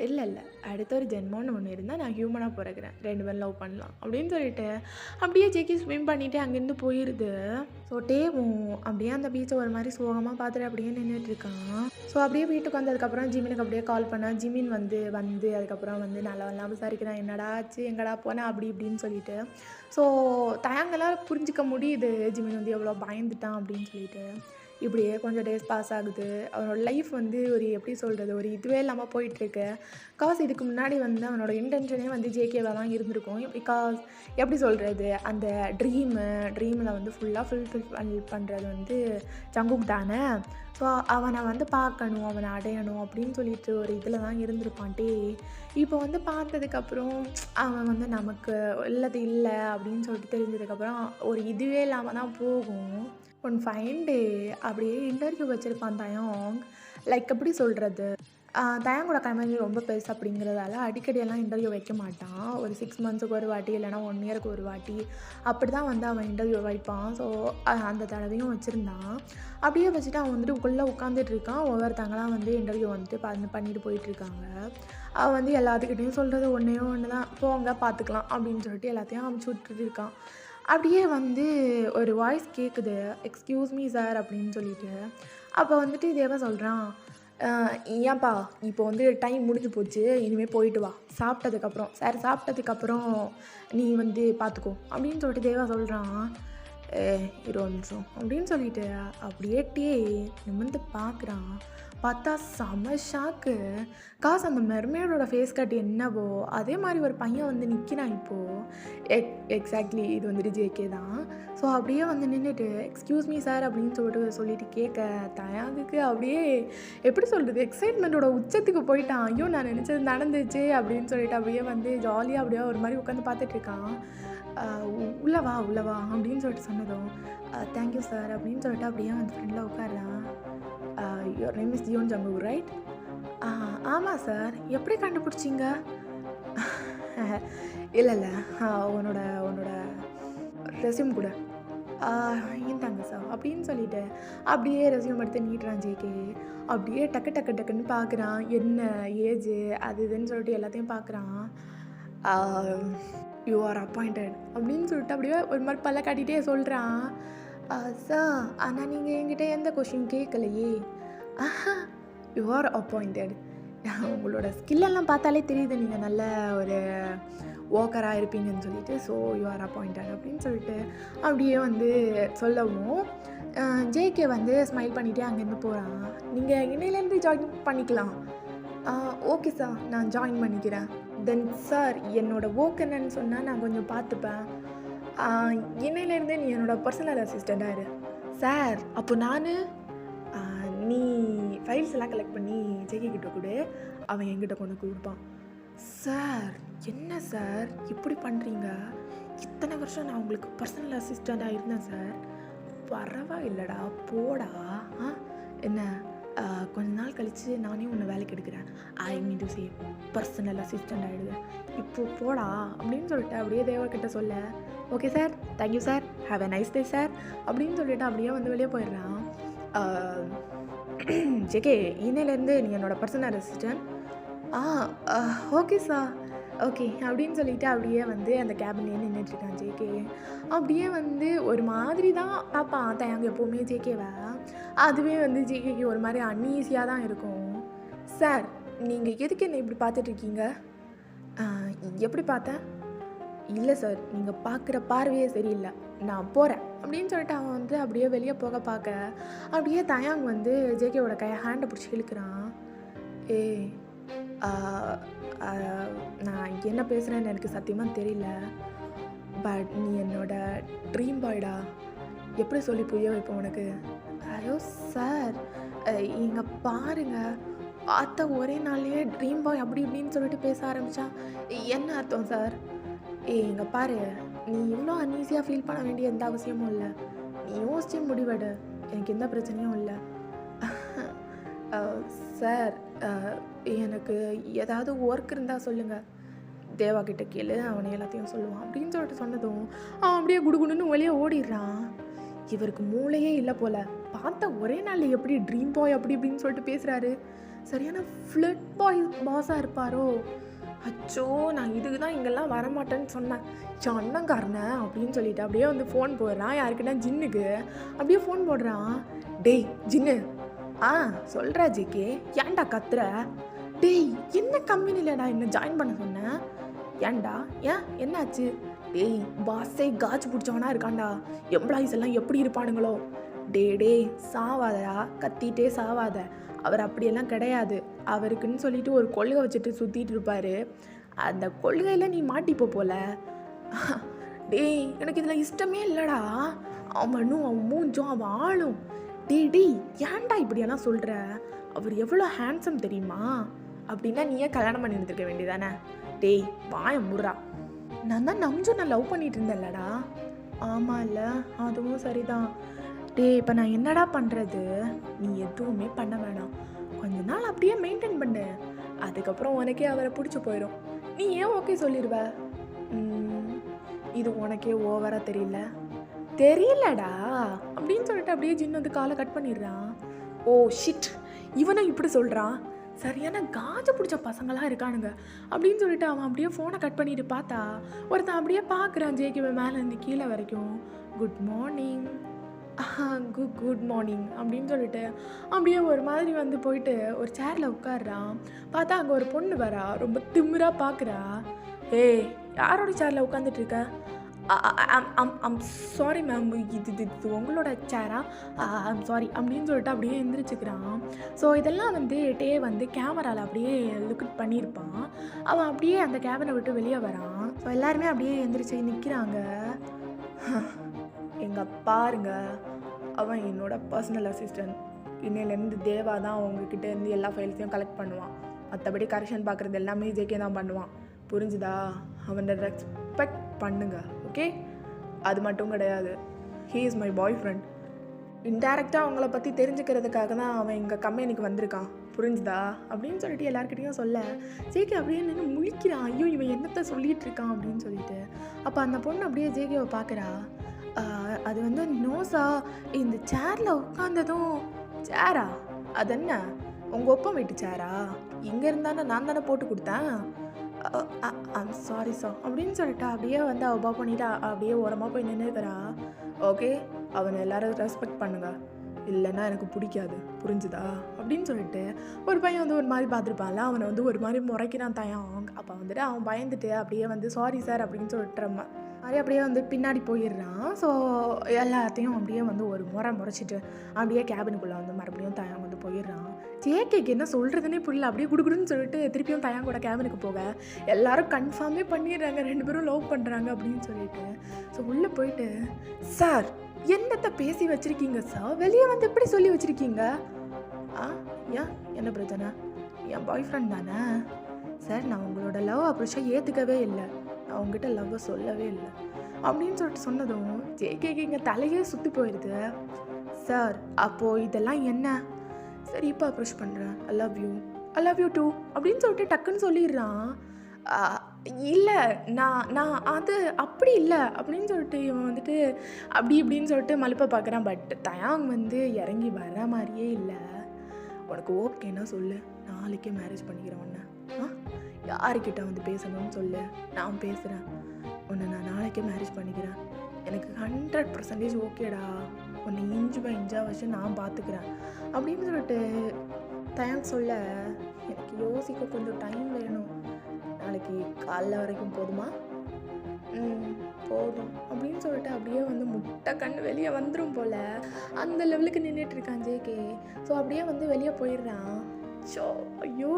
இல்லை அடுத்த ஒரு ஜென்மம்னு ஒன்று இருந்தால் நான் ஹியூமனாக பிறக்கிறேன், 2 பேரும் லவ் பண்ணலாம் அப்படின்னு சொல்லிட்டு அப்படியே ஜெக்கி ஸ்விம் பண்ணிவிட்டு அங்கேருந்து போயிடுது. ஸோ டேவும் அப்படியே அந்த பீச்சை ஒரு மாதிரி சோகமாக பார்த்துட்டு அப்படியே நின்றுட்டுருக்கான். ஸோ அப்படியே வீட்டுக்கு வந்ததுக்கப்புறம் ஜிமினுக்கு அப்படியே கால் பண்ணால் ஜிமின் வந்து அதுக்கப்புறம் வந்து நல்லா விசாரிக்கிறான், என்னடா ஆச்சு, எங்கடா போனேன் அப்படி இப்படின்னு சொல்லிட்டு. ஸோ தயங்களால் புரிஞ்சிக்க முடியுது ஜிமின் வந்து எவ்வளோ பயந்துட்டான் அப்படின்னு சொல்லிட்டு. இப்படியே கொஞ்சம் டேஸ் பாஸ் ஆகுது. அவனோட லைஃப் வந்து ஒரு எப்படி சொல்கிறது, ஒரு இதுவே இல்லாமல் போயிட்டுருக்கு. பிகாஸ் இதுக்கு முன்னாடி வந்து அவனோட இன்டென்ஷனே வந்து ஜேகேவாக தான் இருந்திருக்கும். பிகாஸ் எப்படி சொல்கிறது, அந்த ட்ரீமில் வந்து ஃபுல்லாக ஃபுல்ஃபில் பண்ணுறது வந்து ஜங்குக் தானே. ஸோ அவனை வந்து பார்க்கணும், அவனை அடையணும் அப்படின்னு சொல்லிட்டு ஒரு இதில் தான் இருந்திருப்பான்ட்டே. இப்போ வந்து பார்த்ததுக்கப்புறம் அவன் வந்து நமக்கு இல்லது இல்லை அப்படின்னு சொல்லிட்டு தெரிஞ்சதுக்கப்புறம் ஒரு இதுவே இல்லாமல் தான் போகும். ஒன் ஃபைன் டே அப்படியே இன்டர்வியூ வச்சுருப்பான் தயாங். லைக் எப்படி சொல்கிறது, தயாங்கோட கம்பெனி ரொம்ப பெருசு அப்படிங்கிறதால அடிக்கடியெல்லாம் இன்டர்வியூ வைக்க மாட்டான். ஒரு 6 மந்த்ஸுக்கு ஒரு வாட்டி இல்லைனா 1 இயருக்கு ஒரு வாட்டி அப்படி தான் வந்து அவன் இன்டர்வியூ வைப்பான். ஸோ அந்த தடவையும் வச்சுருந்தான். அப்படியே வச்சுட்டு அவன் வந்துட்டு உள்ளே உட்காந்துட்ருக்கான். ஒவ்வொருத்தங்களாம் வந்து இன்டர்வியூ வந்துட்டு பண்ணிட்டு போயிட்டுருக்காங்க. அவன் வந்து எல்லாத்துக்கிட்டையும் சொல்கிறது ஒன்று தான், போங்க பார்த்துக்கலாம் அப்படின்னு சொல்லிட்டு எல்லாத்தையும் அமுச்சு விட்டுட்டு இருக்கான். அப்படியே வந்து ஒரு வாய்ஸ் கேட்குது, எக்ஸ்கியூஸ் மீ சார் அப்படின்னு சொல்லிட்டு. அப்போ வந்துட்டு தேவா சொல்கிறான், ஏன்ப்பா இப்போ வந்து டைம் முடிஞ்சு போச்சு, இனிமேல் போயிட்டு வா, சாப்பிட்டதுக்கப்புறம் சார் சாப்பிட்டதுக்கப்புறம் நீ வந்து பார்த்துக்கோ அப்படின்னு சொல்லிட்டு தேவா சொல்கிறான். 20 நிமிஷம் அப்படின்னு சொல்லிட்டு அப்படியே நிமிர்ந்து பார்க்குறான். பார்த்தா செம ஷாக்கு. காசு அந்த மெர்மேடோட ஃபேஸ் கட் என்னவோ அதே மாதிரி ஒரு பையன் வந்து நிற்கிறான் இப்போது. எக்ஸாக்ட்லி இது வந்துட்டு ஜேகே தான். ஸோ அப்படியே வந்து நின்றுட்டு எக்ஸ்கியூஸ் மீ சார் அப்படின்னு சொல்லிட்டு கேட்க தயாங்குக்கு அப்படியே எப்படி சொல்கிறது, எக்ஸைட்மெண்ட்டோட உச்சத்துக்கு போயிட்டான். ஐயோ நான் நினச்சது நடந்துச்சு அப்படின்னு சொல்லிட்டு அப்படியே வந்து ஜாலியாக அப்படியே ஒரு மாதிரி உட்காந்து பார்த்துட்ருக்கான். உள்ளவா அப்படின்னு சொல்லிட்டு சொன்னதும் தேங்க்யூ சார் அப்படின்னு சொல்லிட்டு அப்படியே வந்து ஃப்ரெண்டில் உட்காடுறான். Your name is Jeon Jungkook right? ஆமாம் சார். எப்படி கண்டுபிடிச்சிங்க? இல்லை உன்னோட ரெஸ்யூம் கூட இந்தாங்க சார் அப்படின்னு சொல்லிட்டு அப்படியே ரெஸ்யூம் எடுத்து நீட்டுறான் ஜேகே. அப்படியே டக்குன்னு பார்க்குறான், என்ன ஏஜு அது இதுன்னு சொல்லிட்டு எல்லாத்தையும் பார்க்குறான். யூ ஆர் அப்பாயிண்டட் அப்படின்னு சொல்லிட்டு அப்படியே ஒரு மாதிரி பல்ல காட்டிகிட்டே சொல்கிறான். சார் ஆனால் நீங்கள் என்கிட்ட எந்த கொஷின் கேட்கலையே. You are appointed. உங்களோட ஸ்கில்லெல்லாம் பார்த்தாலே தெரியுது நீங்கள் நல்ல ஒரு ஒர்க்கராக இருப்பீங்கன்னு சொல்லிட்டு. ஸோ யூ ஆர் அப்பாயிண்டட் அப்படின்னு சொல்லிட்டு அப்படியே வந்து சொல்லவும் ஜேகே வந்து ஸ்மைல் பண்ணிவிட்டு அங்கேருந்து போகிறான். நீங்கள் இன்னையிலேருந்து ஜாயின் பண்ணிக்கலாம். ஓகே சார், நான் ஜாயின் பண்ணிக்கிறேன். தென் சார் என்னோடய ஒர்க் என்னன்னு சொன்னால் நான் கொஞ்சம் பார்த்துப்பேன். இன்னையிலேருந்தே நீ என்னோடய பர்சனல் அசிஸ்டண்ட்டாக இரு. சார் அப்போ நீ ஃபைல்ஸ் எல்லாம் கலெக்ட் பண்ணி ஜேகே கிட்ட கொடு, அவன் என்கிட்ட கொண்டு கொடுப்பான். சார் என்ன சார் இப்படி பண்ணுறீங்க? இத்தனை வருஷம் நான் உங்களுக்கு பர்சனல் அசிஸ்டண்ட்டாக இருந்தேன் சார். பரவாயில்லடா போடா. என்ன கொஞ்ச நாள் கழித்து நானே உன்னை வேலைக்கு எடுக்கிறேன். I mean to say personal assistant ஆகிடுவேன். இப்போது போடா அப்படின்னு சொல்லிட்டு அப்படியே தேவர்கிட்ட சொல்ல, okay sir, thank you sir, have a nice day sir அப்படின்னு சொல்லிட்டு அப்படியே வந்து வெளியே போயிடுறான். ஜேகே இன்னையிலேருந்து நீ என்னோடய personal assistant. Okay sir, okay அப்படின்னு சொல்லிட்டு அப்படியே வந்து அந்த கேபின்லேயே நின்றுட்டுருக்கான் ஜேகே. அப்படியே வந்து ஒரு மாதிரி தான் பார்ப்பான் தயாங்க எப்போவுமே ஜேகேவை. அதுவே வந்து ஜேகேக்கு ஒரு மாதிரி அன்ஈஸியாக தான் இருக்கும். சார் நீங்கள் எதுக்கு என்ன இப்படி பார்த்துட்ருக்கீங்க? எப்படி பார்த்தேன்? இல்லை சார், நீங்கள் பார்க்குற பார்வையே சரியில்லை, நான் போகிறேன் அப்படின்னு சொல்லிட்டு அவன் வந்து அப்படியே வெளியே போக பார்க்க அப்படியே தயாங் வந்து ஜேகேவோட ஹேண்டை பிடிச்சி இழுக்கிறான். ஏய் ஆ, ஆ, நான் என்ன பேசுகிறேன்னு எனக்கு சத்தியமாக தெரியல. பட் நீ என்னோட ட்ரீம் பாய்டா. எப்படி சொல்லி புரிய வைப்பேன் உனக்கு? ஐயோ சார், இங்கே பாருங்க, பார்த்த ஒரே நாள்லயே ட்ரீம் பாய் அப்படி இப்படின்னு சொல்லிட்டு பேச ஆரம்பிச்சா என்ன அர்த்தம் சார்? இங்கே பாரு, நீ இவ்வளோ அன்ஈஸியாக ஃபீல் பண்ண வேண்டிய எந்த அவசியமும் இல்லை. நீ யோசிச்சு முடிவெடு, எனக்கு எந்த பிரச்சனையும் இல்லை. சார், எனக்கு ஏதாவது ஒர்க் இருந்தால் சொல்லுங்கள், தேவா கிட்ட கேளு, அவனை எல்லாத்தையும் சொல்லுவான் அப்படின்னு சொல்லிட்டு சொன்னதும் அவன் அப்படியே குடுகுடுன்னு வெளியே ஓடிடுறான். இவருக்கு மூளையே இல்லை போல, பார்த்த ஒரே நாளில் எப்படி ட்ரீம் பாய் அப்படி இப்படின்னு சொல்லிட்டு பேசுகிறாரு. சரியான ஃப்ளட் பாய் பாஸாக இருப்பாரோ? அச்சோ, நான் இதுக்கு தான் இங்கெல்லாம் வரமாட்டேன்னு சொன்னேன். என் அண்ணங்காரனை அப்படின்னு சொல்லிட்டு அப்படியே வந்து ஃபோன் போடுறான். யாருக்குன்னா ஜின்னுக்கு அப்படியே ஃபோன் போடுறான். டேய் ஜின்னு, சொல்கிறா ஜிகே, ஏன்டா கத்துற? டேய், என்ன கம்பெனிலடா என்ன ஜாயின் பண்ண சொன்னேன்? ஏன்டா, ஏன் என்னாச்சு? டேய், பாஸே காஜ் பிடிச்சவனா இருக்காண்டா, எம்ப்ளாயிஸ் எல்லாம் எப்படி இருப்பானுங்களோ? டேய் சாவாதடா, கத்திட்டே சாவாத. அவர் அப்படியெல்லாம் கிடையாது. அவருக்குன்னு சொல்லிட்டு ஒரு கொள்கை வச்சுட்டு சுற்றிட்டு இருப்பாரு. அந்த கொள்கையில் நீ மாட்டிப்போ போல. டேய், எனக்கு இதில் இஷ்டமே இல்லைடா. அவனும் அவன் மூஞ்சும் அவன் ஆளும். டேய், ஏன்டா இப்படியெல்லாம் சொல்கிற? அவர் எவ்வளோ ஹேண்ட்ஸம் தெரியுமா? அப்படின்னா நீயே கல்யாணம் பண்ணி இருந்திருக்க வேண்டியதானே? டேய், வாய முறா. நான் தான் நம்ஜும் நான் லவ் பண்ணிட்டு இருந்தேன்லடா. ஆமாம் இல்லை, அதுவும் சரிதான். டேய், இப்போ நான் என்னடா பண்ணுறது? நீ எதுவுமே பண்ண வேணாம், கொஞ்ச நாள் அப்படியே மெயின்டைன் பண்ணு. அதுக்கப்புறம் உனக்கே அவரை பிடிச்சி போயிடும். நீ ஏன் ஓகே சொல்லிடுவ? இது உனக்கே ஓவராக தெரியலடா அப்படின்னு சொல்லிட்டு அப்படியே ஜின்னு வந்து காலை கட் பண்ணிடுறான். ஓ ஷிட், இவனும் இப்படி சொல்கிறான். சரியான காஜை பிடிச்ச பசங்களாம் இருக்கானுங்க அப்படின்னு சொல்லிட்டு அவன் அப்படியே ஃபோனை கட் பண்ணிட்டு பார்த்தா ஒருத்தன் அப்படியே பார்க்குறான் ஜேகேவை மேலேருந்து கீழே வரைக்கும். குட் மார்னிங், குட் மார்னிங் அப்படின்னு சொல்லிட்டு அப்படியே ஒரு மாதிரி வந்து போயிட்டு ஒரு சேரில் உட்காடுறான். பார்த்தா அங்கே ஒரு பொண்ணு வரா, ரொம்ப திமிராக பார்க்குறா. ஏய், யாரோட சேரில் உட்காந்துட்டு இருக்க? ஐம் சாரி மேம், இது உங்களோட சேரா? ஐம் சாரி அப்படின்னு சொல்லிட்டு அப்படியே எந்திரிச்சுக்கிறான். ஸோ இதெல்லாம் வந்து டே வந்து கேமராவில் அப்படியே லுக் பண்ணியிருப்பான். அவன் அப்படியே அந்த கேபினை விட்டு வெளியே வரான். ஸோ எல்லாருமே அப்படியே எந்திரிச்சு நிற்கிறாங்க. எங்க பாருங்க, அவன் என்னோட பர்சனல் அசிஸ்டன்ட். இன்னையிலேருந்து தேவா தான் அவங்கக்கிட்ட இருந்து எல்லா ஃபைல்ஸையும் கலெக்ட் பண்ணுவான். மற்றபடி கரெக்ஷன் பார்க்குறது எல்லாமே ஜேகே தான் பண்ணுவான். புரிஞ்சுதா? அவனை ரெஸ்பெக்ட் பண்ணுங்க, ஓகே? அது மட்டும் கிடையாது, he is my boyfriend. இன்டேரக்டாக அவங்கள பற்றி தெரிஞ்சுக்கிறதுக்காக தான் அவன் எங்கள் கம்பெனிக்கு வந்திருக்கான். புரிஞ்சுதா? அப்படின்னு சொல்லிட்டு எல்லாருக்கிட்டையும் சொல்ல ஜேகே அப்படியே நின்று முழிக்கிறான். ஐயோ, இவன் என்னத்தை சொல்லிகிட்டு இருக்கான் அப்படின்னு சொல்லிட்டு. அப்போ அந்த பொண்ணு அப்படியே ஜேகேவை பார்க்குறா. அது வந்து நோசா, இந்த சேரில் உட்காந்ததும். சேரா? அது என்ன, உங்கள் ஒப்பம் வீட்டு சேரா? இங்கே இருந்தானே நான் தானே போட்டு கொடுத்தேன். ஐம் சாரி சார் அப்படின்னு சொல்லிட்டு அப்படியே வந்து அவள் பண்ணிட்டு அப்படியே ஓரமாக போய் நின்றுக்கிறா. ஓகே, அவனை எல்லாரும் ரெஸ்பெக்ட் பண்ணுங்க, இல்லைன்னா எனக்கு பிடிக்காது, புரிஞ்சுதா? அப்படின்னு சொல்லிட்டு ஒரு பையன் வந்து ஒரு மாதிரி பார்த்துருப்பான்ல, அவனை வந்து ஒரு மாதிரி முறைக்கிறான் தயாங். அப்போ வந்துட்டு அவன் பயந்துட்டு அப்படியே வந்து சாரி சார் அப்படின்னு சொல்லிட்டு மாதிரி அப்படியே வந்து பின்னாடி போயிடுறான். ஸோ எல்லாத்தையும் அப்படியே வந்து ஒரு முறைச்சிட்டு அப்படியே கேபினுக்குள்ளே வந்து மறுபடியும் தயாங் வந்து போயிடுறான். ஜேகேக்கு என்ன சொல்கிறதுனே புரியல. அப்படியே குடுகுடுன்னு சொல்லிட்டு திருப்பியும் தயாங்கோட கேபினுக்கு போக எல்லாரும் கன்ஃபார்மே பண்ணிடுறாங்க, 2 பேரும் லவ் பண்ணுறாங்க அப்படின்னு சொல்லிட்டு. ஸோ உள்ளே போயிட்டு, சார் என்னத்தை பேசி வச்சுருக்கீங்க சார்? வெளியே வந்து எப்படி சொல்லி வச்சுருக்கீங்க? ஏன், என்ன பிரச்சனை? என் பாய் ஃப்ரெண்ட் தானே சார். நான் உங்களோட லவ் அப்ரோச்சை ஏற்றுக்கவே இல்லை, நான் உங்ககிட்ட லவ்வை சொல்லவே இல்லை அப்படின்னு சொல்லிட்டு சொன்னதும் ஜேகேக்கு இங்கே தலையே சுற்றி போயிடுது. சார், அப்போது இதெல்லாம் என்ன? சரி, இப்போ அப்ரோச் பண்ணுறேன், ஐ லவ் யூ டூ அப்படின்னு சொல்லிட்டு டக்குன்னு சொல்லிடுறான். இல்லை, நான் அது அப்படி இல்லை அப்படின்னு சொல்லிட்டு இவன் வந்துட்டு அப்படி இப்படின்னு சொல்லிட்டு மலுப்பை பார்க்குறான். பட் தயாங் வந்து இறங்கி வர மாதிரியே இல்லை. உனக்கு ஓகேன்னா சொல்லு, நாளைக்கே மேரேஜ் பண்ணிக்கிறேன் உன்னை. யாருக்கிட்ட வந்து பேசணும்னு சொல்லு, நான் பேசுகிறேன். உன்னை நான் நாளைக்கே மேரேஜ் பண்ணிக்கிறேன். எனக்கு 100% ஓகேடா. உன்னை இன்ச்சு பை இன்ச்சாக வச்சு நான் பார்த்துக்கிறேன் அப்படின்னு சொல்லிட்டு தயாங் சொல்ல, எனக்கு யோசிக்க கொஞ்சம் டைம் வேணும். நாளைக்கு காலைல வரைக்கும் போதுமா? போதும் அப்படின்னு சொல்லிட்டு அப்படியே வந்து முட்டை கண் வெளியே வந்துடும் போல், அந்த லெவலுக்கு நின்றுட்டு இருக்கான் ஜேகே. ஸோ அப்படியே வந்து வெளியே போயிடுறான். ஷோ ஐயோ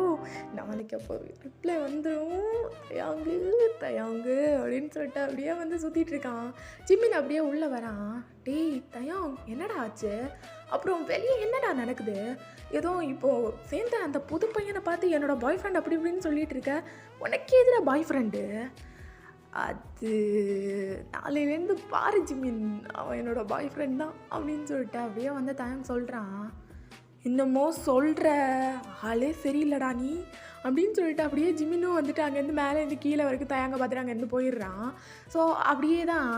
நாளைக்கு அப்போ ரிப்ளை வந்துடும் தயாங்கு தயாங்கு அப்படின்னு சொல்லிட்டு அப்படியே வந்து சுற்றிட்டு இருக்கான். ஜிம்மின் அப்படியே உள்ளே வரான். டேய் தயாங் என்னடா ஆச்சு, அப்புறம் வெளியே என்னடா நடக்குது, ஏதோ இப்போது சேர்ந்த அந்த புது பையனை பார்த்து என்னோட பாய் ஃப்ரெண்ட் அப்படி இப்படின்னு சொல்லிட்டு இருக்க, உனக்கே எதிராக பாய் ஃப்ரெண்டு, அது நாளையிலேருந்து பாரு ஜிம்மின் அவன் என்னோட பாய் ஃப்ரெண்ட் தான் அப்படின்னு சொல்லிட்டு அப்படியே வந்து தயாங் சொல்கிறான். என்னமோ சொல்கிற ஆளே சரியில்லடா நீ அப்படின்னு சொல்லிட்டு அப்படியே ஜிம்மினும் வந்துட்டு அங்கேருந்து மேலேருந்து கீழே வரைக்கும் தயாங்க பார்த்துட்டு அங்கேருந்து போயிடுறான். ஸோ அப்படியே தான்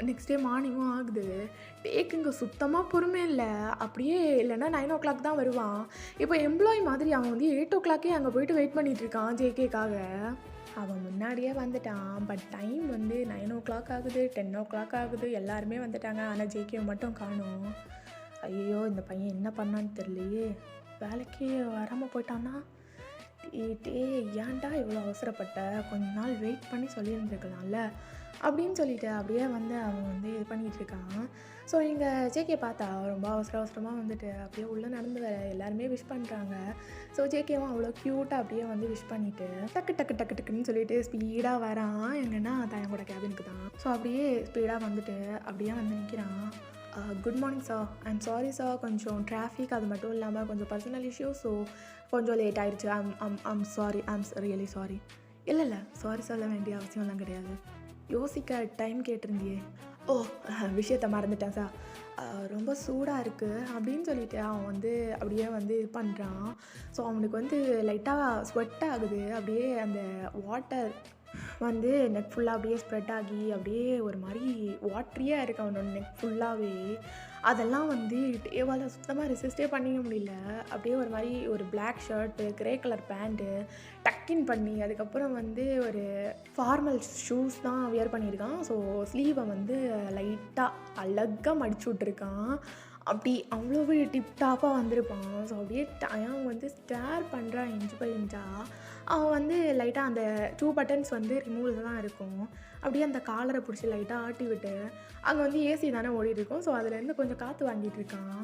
நெக்ஸ்ட் டே மார்னிங்கும் ஆகுது. டேக்குங்க சுத்தமாக பொறுமை இல்லை. அப்படியே இல்லைன்னா 9 o'clock தான் வருவான். இப்போ எம்ப்ளாயி மாதிரி அவன் வந்து 8 o'clockே அங்கே போயிட்டு வெயிட் பண்ணிகிட்ருக்கான் ஜேகேக்காக. அவன் முன்னாடியே வந்துட்டான். பட் டைம் வந்து 9 o'clock ஆகுது, 10 o'clock ஆகுது, எல்லாருமே வந்துட்டாங்க. ஆனால் ஜேகே மட்டும் காணோம். ஐயோ இந்த பையன் என்ன பண்ணான்னு தெரியலையே, வேலைக்கு வராமல் போயிட்டான்னா. டே ஏன்டா இவ்வளோ அவசரப்பட்ட, கொஞ்ச நாள் வெயிட் பண்ணி சொல்லியிருந்துருக்கலாம்ல அப்படின்னு சொல்லிட்டு அப்படியே வந்து அவன் வந்து இது பண்ணிகிட்டு இருக்கான். ஸோ இங்கே ஜேகே பார்த்தா ரொம்ப அவசரமாக வந்துட்டு அப்படியே உள்ளே நடந்து வர எல்லாருமே விஷ் பண்ணுறாங்க. ஸோ ஜேகேவும் அவ்வளோ க்யூட்டாக அப்படியே வந்து விஷ் பண்ணிவிட்டு டக்குன்னு சொல்லிட்டு ஸ்பீடாக வரான். எங்கன்னா தயங்கூட கேபினுக்கு தான். ஸோ அப்படியே ஸ்பீடாக வந்துட்டு அப்படியே வந்து நிற்கிறான். Good morning sir, I'm sorry sir, கொஞ்சம் டிராஃபிக், அது மட்டும் இல்லாமல் கொஞ்சம் பர்சனல் இஷ்யூ, ஸோ கொஞ்சம் லேட் ஆகிடுச்சு. I'm sorry, I'm really sorry. இல்லை சாரி சொல்ல வேண்டிய அவசியம்லாம் கிடையாது. யோசிக்க டைம் கேட்டிருந்தியே. ஓ விஷயத்தை மறந்துட்டேன் சார், ரொம்ப சூடாக இருக்குது அப்படின்னு சொல்லிட்டு அவன் வந்து அப்படியே வந்து இது பண்ணுறான். ஸோ அவனுக்கு வந்து லைட்டாக ஸ்வெட் ஆகுது. அப்படியே அந்த வாட்டர் வந்து நெக் ஃபுல்லாக அப்படியே ஸ்ப்ரெட் ஆகி அப்படியே ஒரு மாதிரி வாட்ரியாக இருக்குது அவனோட நெக் ஃபுல்லாகவே. அதெல்லாம் வந்து டேவால் சுத்தமாக ரெசிஸ்டே பண்ணிக்க முடியல. அப்படியே ஒரு மாதிரி ஒரு black shirt, grey colour pant tuck in பண்ணி, அதுக்கப்புறம் வந்து ஒரு ஃபார்மல் ஷூஸ் தான் வியர் பண்ணியிருக்கான். ஸோ ஸ்லீவை வந்து லைட்டாக அழகாக மடிச்சு விட்ருக்கான். அப்படி அவ்வளோ டிப்டாப்பாக வந்திருப்பான். ஸோ அப்படியே டயம் வந்து ஸ்டேர் பண்ணுறான் இன்ச் பை இன்ச்சாக. அவன் வந்து லைட்டாக அந்த 2 buttons வந்து ரிமூவல் தான் இருக்கும். அப்படியே அந்த காலரை பிடிச்சி லைட்டாக ஆட்டி விட்டு, அங்கே வந்து ஏசி தானே ஓடிட்டுருக்கும். ஸோ அதுலேருந்து கொஞ்சம் காற்று வாங்கிட்டு இருக்கான்.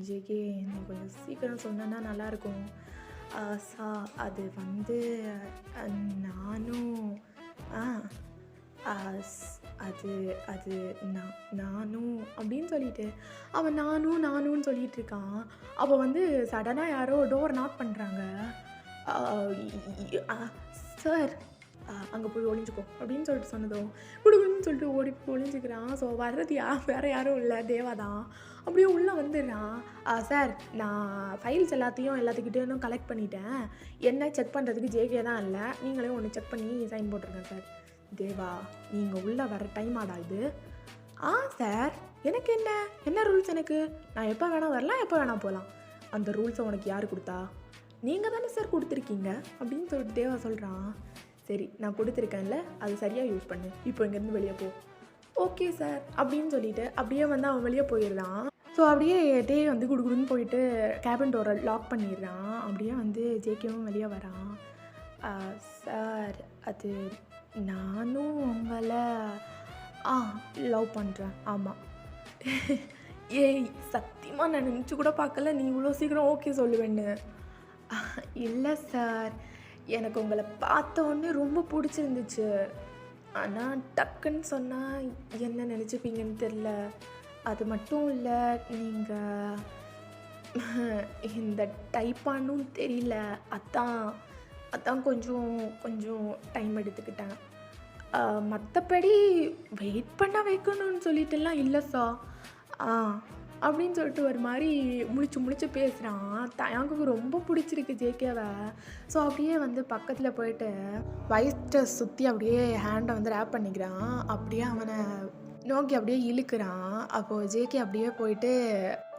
ஜேகே நீ கொஞ்சம் சீக்கிரம் சொன்னா நல்லாயிருக்கும் அது வந்து நானும் அது அது நானும் அப்படின்னு சொல்லிட்டு அவன் நானும்னு சொல்லிட்டு இருக்கான். அப்போ வந்து சடனாக யாரோ டோர் நாக் பண்ணுறாங்க. சார் அங்கே போய் ஒளிஞ்சிக்கோ அப்படின்னு சொல்லிட்டு சொன்னதும் குடுக்குன்னு சொல்லிட்டு ஓடி போய் ஒளிஞ்சிக்கிறான். ஸோ வர்றது வேறு யாரும் இல்லை, தேவா தான். அப்படியே உள்ளே வந்துடுறான். சார் நான் ஃபைல்ஸ் எல்லாத்துக்கிட்டேயும் கலெக்ட் பண்ணிட்டேன். என்ன செக் பண்ணுறதுக்கு ஜேகே தான் இல்லை, நீங்களே ஒன்று செக் பண்ணி சைன் போட்டிருக்கேன் சார். தேவா நீங்கள் உள்ளே வர டைம் ஆடா இது? சார் எனக்கு என்ன ரூல்ஸ், எனக்கு நான் எப்போ வேணால் வரலாம், எப்போ வேணால் போகலாம். அந்த ரூல்ஸை உனக்கு யார் கொடுத்தா? நீங்கள் தானே சார் கொடுத்துருக்கீங்க அப்படின்னு சொல்லிட்டு தேவா சொல்கிறான். சரி நான் கொடுத்துருக்கேன்ல, அது சரியாக யூஸ் பண்ணு, இப்போ இங்கேருந்து வெளியே போ. ஓகே சார் அப்படின்னு சொல்லிட்டு அப்படியே வந்து அவன் வெளியே போயிடுறான். ஸோ அப்படியே தேவ் வந்து குடுகுடுன்னு போயிட்டு கேபின் டோரை லாக் பண்ணிடுறான். அப்படியே வந்து ஜேகேவும் வெளியே வரான். சார் அது நானும் உங்களை லவ் பண்ணுறேன். ஆமாம். ஏய் சத்தியமாக நான் நினச்சி கூட பார்க்கல நீ இவ்வளோ சீக்கிரம் ஓகே சொல்லுவேன்னு. இல்லை சார், எனக்கு உங்களை பார்த்த உடனே ரொம்ப பிடிச்சிருந்துச்சு. ஆனால் டக்குன்னு சொன்னால் என்ன நினச்சிப்பீங்கன்னு தெரில. அது மட்டும் இல்லை, நீங்கள் இந்த டைப்பானும் தெரியல, அதான் கொஞ்சம் டைம் எடுத்துக்கிட்டேன். மற்றபடி வெயிட் பண்ண வைக்கணும்னு சொல்லிட்டுலாம் இல்லை சார் அப்படின்னு சொல்லிட்டு ஒரு மாதிரி முழிச்சு பேசுகிறான். தயாங்குக்கு ரொம்ப பிடிச்சிருக்கு ஜேகேவை. ஸோ அப்படியே வந்து பக்கத்தில் போயிட்டு வயிற்றை சுற்றி அப்படியே ஹேண்டை வந்து ரேப் பண்ணிக்கிறான். அப்படியே அவனை நோக்கி அப்படியே இழுக்கிறான். அப்போது ஜேகே அப்படியே போயிட்டு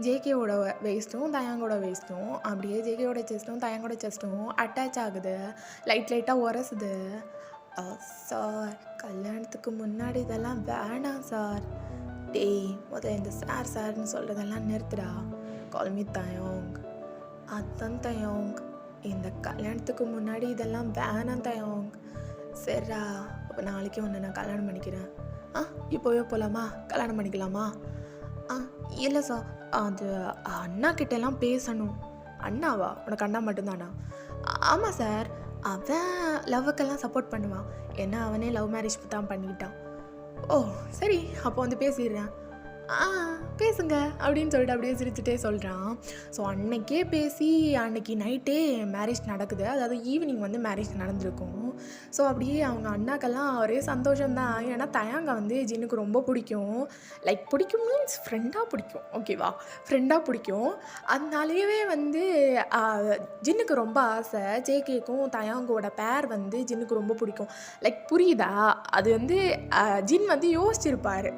ஜேகேவோட வேஸ்ட்டும் தயாங்கோட வேஸ்ட்டும் அப்படியே ஜேகேவோட செஸ்ட்டும் தயாங்கோட செஸ்ட்டும் அட்டாச் ஆகுது. லைட்டாக உரசுது. சார் கல்யாணத்துக்கு முன்னாடி இதெல்லாம் வேணாம் சார். டேய் முதல்ல இந்த சார்னு சொல்கிறதெல்லாம் நிறுத்துடா. கால்மி தயோங். அதான் தயோங், இந்த கல்யாணத்துக்கு முன்னாடி இதெல்லாம் வேணாம் தயோங். சரிடா, அப்போ நாளைக்கே ஒன்று நான் கல்யாணம் பண்ணிக்கிறேன். இப்போவே போகலாமா, கல்யாணம் பண்ணிக்கலாமா? இல்லை சார், அது அண்ணா கிட்டெல்லாம் பேசணும். அண்ணாவா? உனக்கு அண்ணா மட்டும்தானா? ஆமாம் சார். அவன் லவ்வுக்கெல்லாம் சப்போர்ட் பண்ணுவான். ஏன்னா அவனே லவ் மேரேஜ் தான் பண்ணிக்கிட்டான். ஓ சரி, அப்போ வந்து பேசிடுறேன். ஆ பேசுங்க அப்படின்னு சொல்லிட்டு அப்படியே சிரிச்சுட்டே சொல்கிறான். ஸோ அன்னைக்கே பேசி அன்னைக்கு நைட்டே மேரேஜ் நடக்குது. அதாவது ஈவினிங் வந்து மேரேஜ் நடந்திருக்கும். ஸோ அப்படியே அவங்க அண்ணாக்கெல்லாம் ஒரே சந்தோஷம்தான். ஏன்னா தயாங்க வந்து ஜின்னுக்கு ரொம்ப பிடிக்கும். லைக் பிடிக்கும் மீன்ஸ் ஃப்ரெண்டாக பிடிக்கும். ஓகேவா, ஃப்ரெண்டாக பிடிக்கும். அதனாலேயே வந்து ஜின்னுக்கு ரொம்ப ஆசை. ஜேகேக்கும் தயாங்கோட பேர் வந்து ஜின்னுக்கு ரொம்ப பிடிக்கும். லைக் புரியுதா? அது வந்து ஜின் வந்து யோசிச்சிருப்பார்,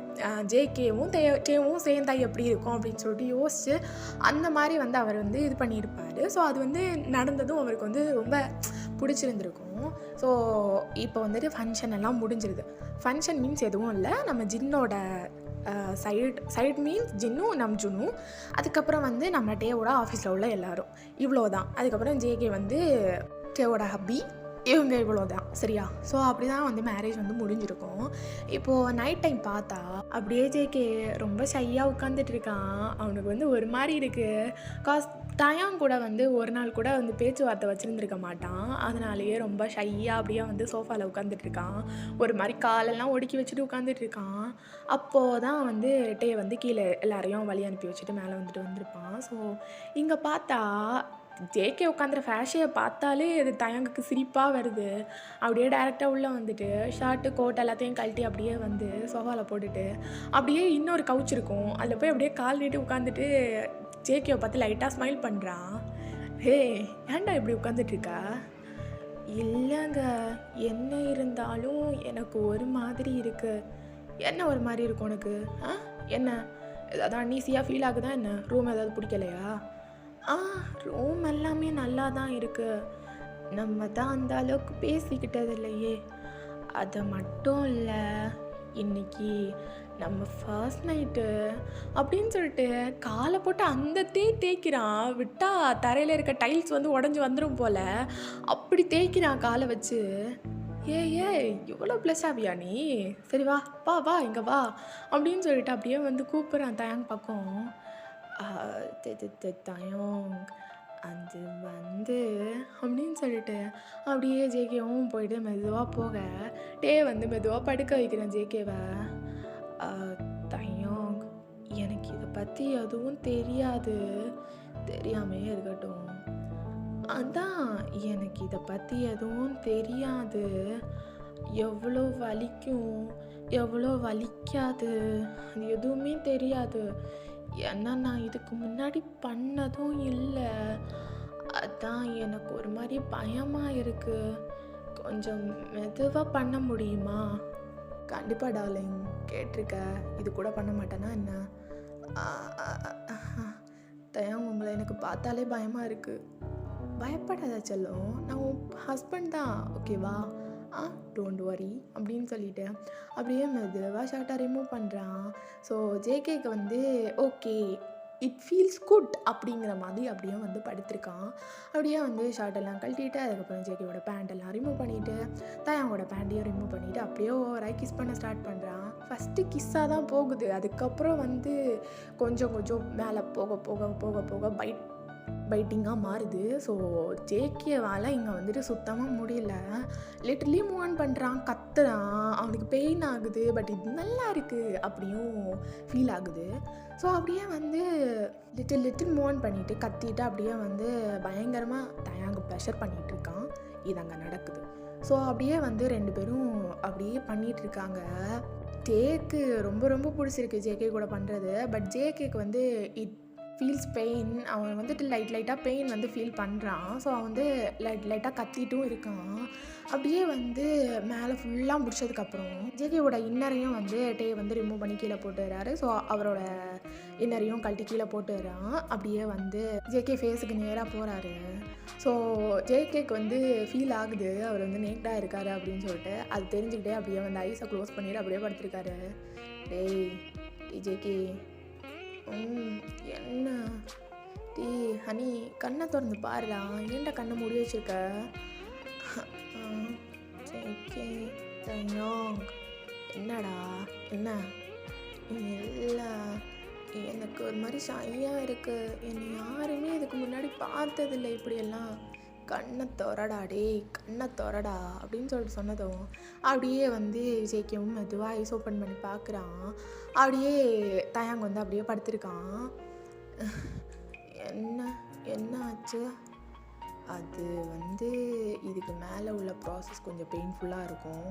ஜேகேவும் தேவும் சேர்ந்தா எப்படி இருக்கும் அப்படின்னு சொல்லிட்டு யோசிச்சு அந்த மாதிரி வந்து அவர் வந்து இது பண்ணியிருப்பார். ஸோ அது வந்து நடந்ததும் அவருக்கு வந்து ரொம்ப பிடிச்சிருந்துருக்கும். ஸோ இப்போ வந்துட்டு ஃபங்க்ஷன் எல்லாம் முடிஞ்சிருது. ஃபங்க்ஷன் மீன்ஸ் எதுவும் இல்லை, நம்ம ஜின்னோட சைட் மீன்ஸ் ஜின்னும் நம்ஜுனும், அதுக்கப்புறம் வந்து நம்ம டேவோட ஆஃபீஸில் உள்ள எல்லோரும், இவ்வளோ தான். அதுக்கப்புறம் ஜேகே வந்து டேவோட ஹப்பி, இவங்க இவ்வளோ தான். சரியா? ஸோ அப்படி தான் வந்து மேரேஜ் வந்து முடிஞ்சிருக்கும். இப்போது நைட் டைம் பார்த்தா அப்படியே ஜேகே ரொம்ப ஷையாக உட்காந்துட்ருக்கான். அவனுக்கு வந்து ஒரு மாதிரி இருக்குது. தயாங் கூட வந்து ஒரு நாள் கூட வந்து பேச்சுவார்த்தை வச்சுருந்துருக்க மாட்டான். அதனாலேயே ரொம்ப ஷையாக அப்படியே வந்து சோஃபாவில் உட்காந்துட்ருக்கான். ஒரு மாதிரி காலெல்லாம் ஒடுக்கி வச்சுட்டு உட்காந்துட்ருக்கான். அப்போது தான் வந்து டே வந்து கீழே எல்லாரையும் வழி அனுப்பி வச்சுட்டு மேலே வந்துட்டு வந்திருப்பான். ஸோ இங்கே பார்த்தா ஜேகே உட்காந்துற ஃபேஷியை பார்த்தாலே அது தயங்குக்கு சிரிப்பாக வருது. அப்படியே டேரெக்டாக உள்ளே வந்துட்டு ஷர்ட்டு கோட் எல்லாத்தையும் கழட்டி அப்படியே வந்து சோஃபாவில் போட்டுட்டு அப்படியே இன்னொரு கவுச் இருக்கும், அதில் போய் அப்படியே கால் நீட்டி உட்காந்துட்டு ஜேகேவை பார்த்து லைட்டாக ஸ்மைல் பண்ணுறான். ஹே ஏன்டா இப்படி உட்காந்துட்ருக்கா? இல்லைங்க, என்ன இருந்தாலும் எனக்கு ஒரு மாதிரி இருக்குது. என்ன ஒரு மாதிரி இருக்கும் உனக்கு? என்ன அதான் அன்னீசியாக ஃபீல் ஆகுதா என்ன? ரூம் ஏதாவது பிடிக்கலையா? ரூம் எல்லாமே நல்லா தான் இருக்குது. நம்ம தான் அந்த அளவுக்கு பேசிக்கிட்டது இல்லையே. அது மட்டும் இல்லை, இன்னைக்கு நம்ம ஃபர்ஸ்ட் நைட்டு அப்படின்னு சொல்லிட்டு காலை போட்டு அந்த தேய்க்கிறான். விட்டால் தரையில் இருக்க டைல்ஸ் வந்து உடஞ்சி வந்துடும் போல், அப்படி தேய்க்கிறான் காலை வச்சு. ஏ இவ்வளோ ப்ளஸ் ஆவியா நீ? சரி வா வா வா இங்கே வா அப்படின்னு சொல்லிட்டு அப்படியே வந்து கூப்பிட்றான் தயாங் பக்கம். தயோங் அது வந்து அப்படின்னு சொல்லிட்டு அப்படியே ஜேகேவும் போயிட்டு மெதுவாக போக டே வந்து மெதுவாக படுக்க வைக்கிறேன் ஜேகேவை. தயோங் எனக்கு இதை பற்றி எதுவும் தெரியாது, தெரியாமே இருக்கட்டும். அதான் எனக்கு இதை பற்றி எதுவும் தெரியாது. எவ்வளோ வலிக்கும் எவ்வளோ வலிக்காது அது எதுவுமே தெரியாது. ஏன்னா நான் இதுக்கு முன்னாடி பண்ணதும் இல்லை. அதான் எனக்கு ஒரு மாதிரி பயமாக இருக்குது. கொஞ்சம் மெதுவாக பண்ண முடியுமா? கண்டிப்பாக டார்லிங், கேட்டிருக்க. இது கூட பண்ண மாட்டேன்னா என்ன? தயம் உங்களை எனக்கு பார்த்தாலே பயமாக இருக்குது. பயப்படாத செல்லம், நான் உன் ஹஸ்பண்ட் தான், ஓகேவா? டோன்ட் வரி அப்படின்னு சொல்லிட்டு அப்படியே மெதுவாக ஷர்ட்டை ரிமூவ் பண்ணுறான். ஸோ ஜேகேக்கு வந்து ஓகே இட் ஃபீல்ஸ் குட் அப்படிங்கிற மாதிரி அப்படியே வந்து படுத்திருக்கான். அப்படியே வந்து ஷர்ட்டெல்லாம் கழட்டிட்டு அதுக்கப்புறம் ஜேகேவோட பேண்டெல்லாம் ரிமூவ் பண்ணிவிட்டு தயாங்கோட பேண்டையும் ரிமூவ் பண்ணிவிட்டு அப்படியே ஓவராக கிஸ் பண்ண ஸ்டார்ட் பண்ணுறான். ஃபஸ்ட்டு கிஸ்ஸாக தான் போகுது, அதுக்கப்புறம் வந்து கொஞ்சம் கொஞ்சம் மேலே போக போக போக போக பைட்டிங்காக மாறுது. ஸோ ஜேகேவால் இங்கே வந்துட்டு சுத்தமாக முடியல. லிட்டர்லி மூவ் ஆன் பண்ணுறான், கத்துறான், அவனுக்கு பெயின் ஆகுது, பட் இது நல்லா இருக்குது அப்படியும் ஃபீல் ஆகுது. ஸோ அப்படியே வந்து லிட்டில் மூவ் ஆன் பண்ணிவிட்டு கத்திட்டு அப்படியே வந்து பயங்கரமாக தயாங்க ப்ரெஷர் பண்ணிகிட்ருக்கான். இது அங்கே நடக்குது. ஸோ அப்படியே வந்து ரெண்டு பேரும் அப்படியே பண்ணிகிட்ருக்காங்க. ஜேக்கு ரொம்ப ரொம்ப பிடிச்சிருக்கு ஜேகே கூட பண்ணுறது. பட் ஜேகேக்கு வந்து இட் ஃபீல்ஸ் பெயின். அவன் வந்துட்டு லைட்டாக பெயின் வந்து ஃபீல் பண்ணுறான். ஸோ அவன் வந்து லைட்டாக கத்திட்டும் இருக்கான். அப்படியே வந்து மேலே ஃபுல்லாக முடிச்சதுக்கப்புறம் ஜேகேவோட இன்னரையும் வந்து டே வந்து ரிமூவ் பண்ணி கீழே போட்டுறாரு. ஸோ அவரோட இன்னரையும் கழட்டி கீழே போட்டுறான். அப்படியே வந்து ஜேகே ஃபேஸுக்கு நேராக போகிறாரு. ஸோ ஜேகேக்கு வந்து ஃபீல் ஆகுது அவர் வந்து நேக்டாக இருக்காரு அப்படின்னு சொல்லிட்டு. அது தெரிஞ்சுக்கிட்டே அப்படியே வந்து ஐஸை க்ளோஸ் பண்ணிட்டு அப்படியே படுத்திருக்காரு. டேய் ஜேகே என்ன டீ ஹனி கண்ணை திறந்து பாருடா, ஏன்டா கண்ணை மூடி வச்சிருக்க? என்னடா என்ன? இல்லை எனக்கு ஒரு மாதிரி ஷையாக இருக்குது. என்னை யாருமே இதுக்கு முன்னாடி பார்த்ததில்ல இப்படியெல்லாம். கண்ணை தொறடா டேய், கண்ணை தொறடா அப்படின்னு சொல்லிட்டு சொன்னதும் அப்படியே வந்து விஜய்க்கும் மெதுவாக ஐஸ் ஓப்பன் பண்ணி பார்க்குறான். அப்படியே தயாங்க வந்து அப்படியே படுத்திருக்கான். என்ன என்ன ஆச்சு? அது வந்து இதுக்கு மேலே உள்ள ப்ராசஸ் கொஞ்சம் பெயின்ஃபுல்லாக இருக்கும்.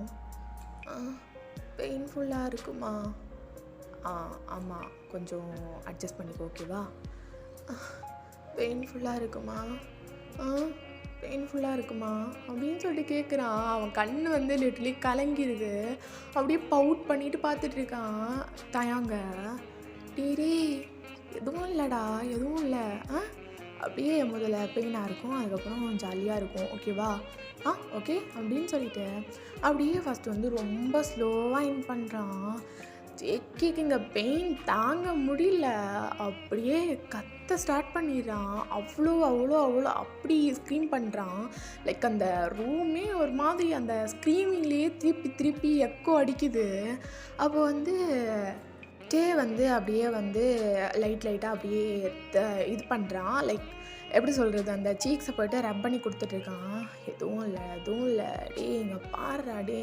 பெயின்ஃபுல்லாக இருக்குமா? ஆமாம், கொஞ்சம் அட்ஜஸ்ட் பண்ணிக்கோ, ஓகேவா? பெயின்ஃபுல்லாக இருக்குமா? பெயின்ஃபுல்லாக இருக்குமா அப்படின்னு சொல்லிட்டு கேட்குறான். அவன் கண் வந்து லிட்டரலி கலங்கிடுது. அப்படியே பவுட் பண்ணிட்டு பார்த்துட்ருக்கான் தயாங்க. டீரே எதுவும் இல்லைடா, எதுவும் இல்லை. அப்படியே முதல்ல பெயினாக இருக்கும், அதுக்கப்புறம் ஜாலியாக இருக்கும், ஓகேவா? ஓகே அப்படின்னு சொல்லிட்டு அப்படியே ஃபஸ்ட்டு வந்து ரொம்ப ஸ்லோவாக இன் பண்ணுறான். ஜேகேக்கு இங்கே பெயின் தாங்க முடியல. அப்படியே கத்த ஸ்டார்ட் பண்ணிடுறான். அவ்வளோ அவ்வளோ அவ்வளோ அப்படி ஸ்க்ரீம் பண்ணுறான். லைக் அந்த ரூமே ஒரு மாதிரி அந்த ஸ்க்ரீமிங்லேயே திருப்பி திருப்பி எக்கோ அடிக்குது. அப்போ வந்து வந்து அப்படியே வந்து லைட்டாக அப்படியே இது பண்ணுறான். லைக் எப்படி சொல்கிறது, அந்த சீக்ஸை போய்ட்டு ரப் பண்ணி கொடுத்துட்ருக்கான். எதுவும் இல்லை டே, இங்கே பாடுறா டே,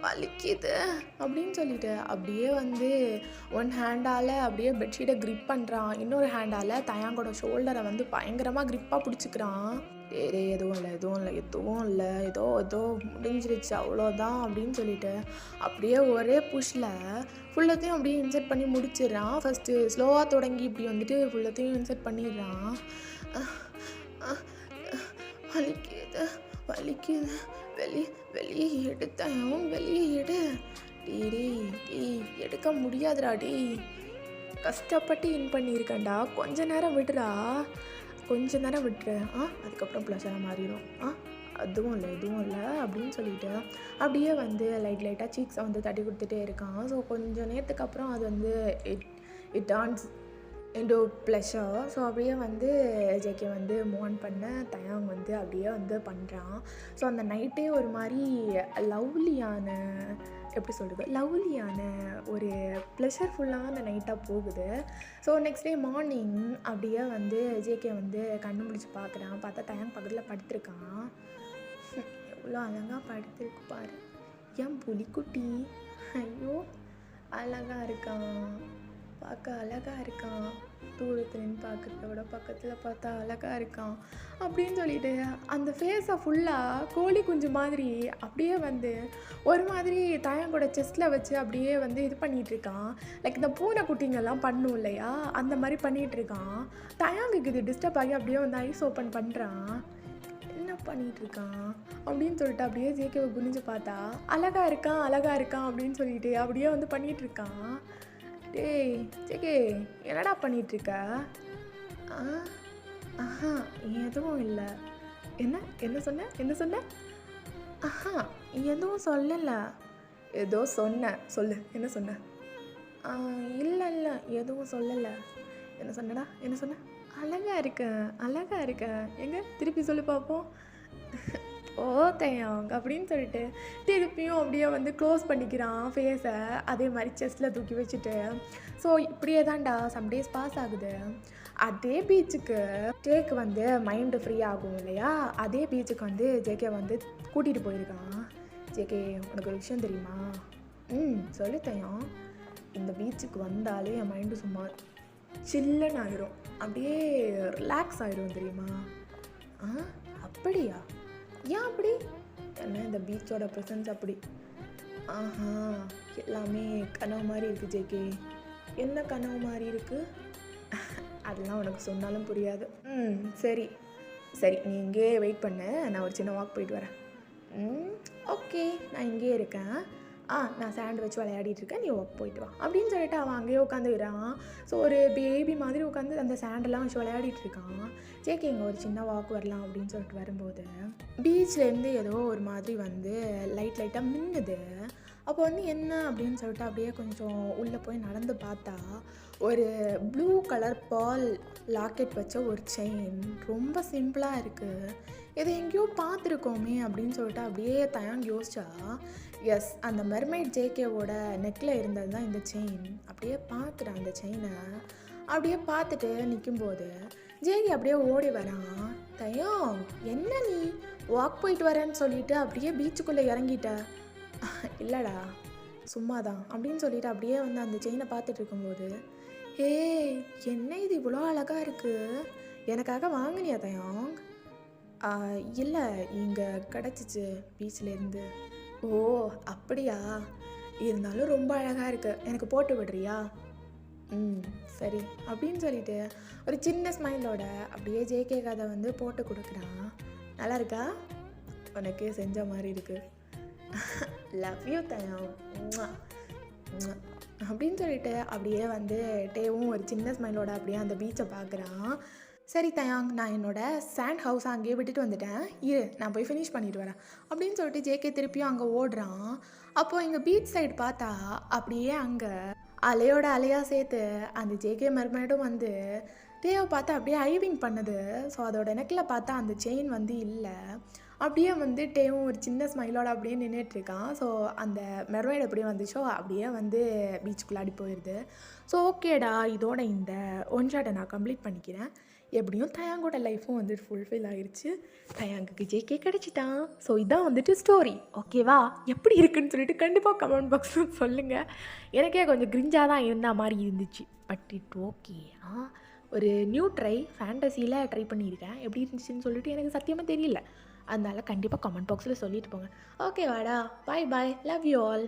வலிக்குது அப்படின்னு சொல்லிட்டு அப்படியே வந்து ஒன் ஹேண்டால் அப்படியே பெட்ஷீட்டை க்ரிப் பண்ணுறான். இன்னொரு ஹேண்டால் தயாங்கோட ஷோல்டரை வந்து பயங்கரமாக க்ரிப்பாக பிடிச்சிக்கிறான். டே எதுவும் இல்லை, ஏதோ முடிஞ்சிருச்சு, அவ்வளோதான் அப்படின்னு சொல்லிட்டு அப்படியே ஒரே புஷ்ஷில் ஃபுல்லத்தையும் அப்படியே இன்சர்ட் பண்ணி முடிச்சிடுறான். ஃபஸ்ட்டு ஸ்லோவாக தொடங்கி இப்படி வந்துட்டு ஃபுல்லத்தையும் இன்சர்ட் பண்ணிடுறான். வலிக்குது வெளியே எடுத்தாயும் வெளியே எடு. டீ எடுக்க முடியாதுடா டீ, கஷ்டப்பட்டு இன் பண்ணியிருக்கேன்டா, கொஞ்ச நேரம் விட்டுரு. அதுக்கப்புறம் ப்ளஸாக மாறிடும். எதுவும் இல்லை அப்படின்னு சொல்லிட்டு அப்படியே வந்து லைட்டாக சீக்ஸை வந்து தட்டி கொடுத்துட்டே இருக்கான். ஸோ கொஞ்சம் நேரத்துக்கு அப்புறம் அது வந்து it turns into pleasure. So அப்படியே வந்து ஜேகே வந்து மூவ் ஆன் பண்ண தயாங் வந்து அப்படியே வந்து பண்ணுறான். ஸோ அந்த நைட்டே ஒரு மாதிரி லவ்லியான ஒரு ப்ளஷர்ஃபுல்லான நைட்டாக போகுது. ஸோ நெக்ஸ்ட் டே மார்னிங் அப்படியே வந்து ஜேகே வந்து கண்ணு முடிச்சு பார்க்குறான். பார்த்தா தயாங் பக்கத்தில் படுத்திருக்கான். எவ்வளோ அழகாக படுத்திருக்கு பாரு என் புலிக்குட்டி. ஐயோ அழகாக இருக்கான், பார்க்க அழகாக இருக்கான். தூரத்துலேருந்து பார்க்குறத விட பக்கத்தில் பார்த்தா அழகாக இருக்கான் அப்படின்னு சொல்லிட்டு அந்த ஃபேஸை ஃபுல்லாக கோழி குஞ்சு மாதிரி அப்படியே வந்து ஒரு மாதிரி தயாங்கோட செஸ்ட்டில் வச்சு அப்படியே வந்து இது பண்ணிகிட்ருக்கான். லைக் இந்த பூனை குட்டிங்கெல்லாம் பண்ணும் இல்லையா, அந்த மாதிரி பண்ணிகிட்ருக்கான். தயாங்குக்கு இது டிஸ்டர்ப் ஆகி அப்படியே வந்து ஐஸ் ஓப்பன் பண்ணுறான். என்ன பண்ணிகிட்ருக்கான் அப்படின்னு சொல்லிட்டு அப்படியே ஜேகேவை குனிஞ்சு பார்த்தா அழகாக இருக்கான் அப்படின்னு சொல்லிட்டு அப்படியே வந்து பண்ணிகிட்ருக்கான். டேய் ஜேகே, என்னடா பண்ணிகிட்ருக்க? எதுவும் இல்லை. என்ன சொன்ன? எதுவும் சொல்லலை. ஏதோ சொன்னேன், சொல்லு, என்ன சொன்ன? இல்லை எதுவும் சொல்லலை. என்ன சொன்னடா? என்ன சொன்ன? அழகாக இருக்கேன். எங்கே திருப்பி சொல்லி பார்ப்போம். தயாங் அப்படின்னு சொல்லிட்டு திருப்பியும் அப்படியே வந்து க்ளோஸ் பண்ணிக்கிறான் ஃபேஸை. அதே மாதிரி செஸ்ட்டில் தூக்கி வச்சுட்டு. ஸோ இப்படியே தான்டா சம்டேஸ் பாஸ் ஆகுது. அதே பீச்சுக்கு ஜேக்கு வந்து மைண்டு ஃப்ரீ ஆகும் இல்லையா, அதே பீச்சுக்கு வந்து ஜேகே வந்து கூட்டிகிட்டு போயிருக்கான். ஜேகே, உனக்கு ஒரு விஷயம் தெரியுமா? சொல்லு தயாங். இந்த பீச்சுக்கு வந்தாலே என் மைண்டு சும்மா சில்லுன்னு ஆயிரும், அப்படியே ரிலாக்ஸ் ஆயிரும் தெரியுமா? அப்படியா? ஏன் அப்படி? என்ன இந்த பீச்சோட ப்ரெசன்ஸ் அப்படி? எல்லாமே கனவு மாதிரி இருக்குது ஜேகே. என்ன கனவு மாதிரி இருக்குது? அதெல்லாம் உனக்கு சொன்னாலும் புரியாது. சரி நீ இங்கேயே வெயிட் பண்ணு, நான் ஒரு சின்ன வாக் போயிட்டு வரேன். ஓகே, நான் இங்கேயே இருக்கேன். நான் சாண்ட் வச்சு விளையாடிட்டுருக்கேன், நீ வாக் போயிட்டு வா அப்படின்னு சொல்லிட்டு அவன் அங்கேயே உட்காந்துக்கிறான். ஸோ ஒரு பேபி மாதிரி உட்காந்து அந்த சாண்டெல்லாம் வச்சு விளையாடிட்டுருக்கான். ஜேகே இங்கே ஒரு சின்ன வாக் வரலாம் அப்படின்னு சொல்லிட்டு வரும்போது பீச்லேருந்து ஏதோ ஒரு மாதிரி வந்து லைட்டாக மின்னுது. அப்போ வந்து என்ன அப்படின்னு சொல்லிட்டு அப்படியே கொஞ்சம் உள்ளே போய் நடந்து பார்த்தா ஒரு ப்ளூ கலர் பால் லாக்கெட் வச்ச ஒரு செயின் ரொம்ப சிம்பிளாக இருக்குது. இதை எங்கேயோ பார்த்துருக்கோமே அப்படின்னு சொல்லிட்டு அப்படியே தயங்கி யோசிச்சா, எஸ் அந்த மெர்மைட் ஜேகேவோட நெக்கில் இருந்தது தான் இந்த செயின். அப்படியே பார்க்குறேன் அந்த செயினை. அப்படியே பார்த்துட்டு நிற்கும்போது ஜேகே அப்படியே ஓடி வரான். தயம், என்ன நீ வாக் போயிட்டு வரேன்னு சொல்லிட்டு அப்படியே பீச்சுக்குள்ளே இறங்கிட்ட? இல்லைடா, சும்மா தான் அப்படின்னு சொல்லிட்டு அப்படியே வந்து அந்த செயினை பார்த்துட்டு இருக்கும்போது, ஏய் என்ன இது இவ்வளோ அழகாக இருக்குது, எனக்காக வாங்கினியா தயாங்? இல்லை, இங்கே கிடச்சிச்சு பீச்லேருந்து. ஓ அப்படியா, இருந்தாலும் ரொம்ப அழகாக இருக்குது, எனக்கு போட்டு விடுறியா? ம் சரி அப்படின்னு சொல்லிட்டு ஒரு சின்ன ஸ்மைலோட அப்படியே ஜேகே கதை வந்து போட்டு கொடுக்குறான். நல்லா இருக்கா? உனக்கு செஞ்ச மாதிரி இருக்குது. லவ் யூ தயம் அப்படின்னு சொல்லிட்டு அப்படியே வந்து டேவும் ஒரு சின்ன ஸ்மைலோட அப்படியே அந்த பீச்சை பார்க்குறான். சரி தயாங், நான் என்னோடய சாண்ட் ஹவுஸை அங்கேயே விட்டுட்டு வந்துட்டேன், இரு நான் போய் ஃபினிஷ் பண்ணிட்டு வரேன் அப்படின்னு சொல்லிட்டு ஜேகே திருப்பியும் அங்கே ஓடுறான். அப்போது எங்கள் பீச் சைடு பார்த்தா அப்படியே அங்கே அலையோட அலையாக சேர்த்து அந்த ஜேகே மெர்மைடும் வந்து டேவை பார்த்தா அப்படியே ஐவிங் பண்ணுது. ஸோ அதோட நெக்கில் பார்த்தா அந்த செயின் வந்து இல்லை. அப்படியே வந்து டேவும் ஒரு சின்ன ஸ்மைலோட அப்படியே நின்றுட்டுருக்கான். ஸோ அந்த மெர்மைடு எப்படி வந்துச்சோ அப்படியே வந்து பீச்சுக்குள்ளாடி போயிடுது. ஸோ ஓகேடா, இதோட இந்த ஒன் ஷாட்டை நான் கம்ப்ளீட் பண்ணிக்கிறேன். எப்படியும் தயாங்கோட லைஃப்பும் வந்துட்டு ஃபுல்ஃபில் ஆகிடுச்சு. தயாங்குக்கு ஜேகே கிடச்சிட்டான். ஸோ இதான் வந்துட்டு ஸ்டோரி. ஓகேவா? எப்படி இருக்குன்னு சொல்லிட்டு கண்டிப்பாக கமெண்ட் பாக்ஸில் சொல்லுங்கள். எனக்கே கொஞ்சம் கிரிஞ்சாக தான் இருந்த மாதிரி இருந்துச்சு, பட் இட் ஓகே. ஒரு நியூ ட்ரை ஃபேண்டசியில் ட்ரை பண்ணியிருக்கேன். எப்படி இருந்துச்சுன்னு சொல்லிட்டு எனக்கு சத்தியமாக தெரியல. அதனால் கண்டிப்பாக கமெண்ட் பாக்ஸில் சொல்லிட்டு போங்க. ஓகே வாடா, பாய் பாய், லவ் யூ ஆல்.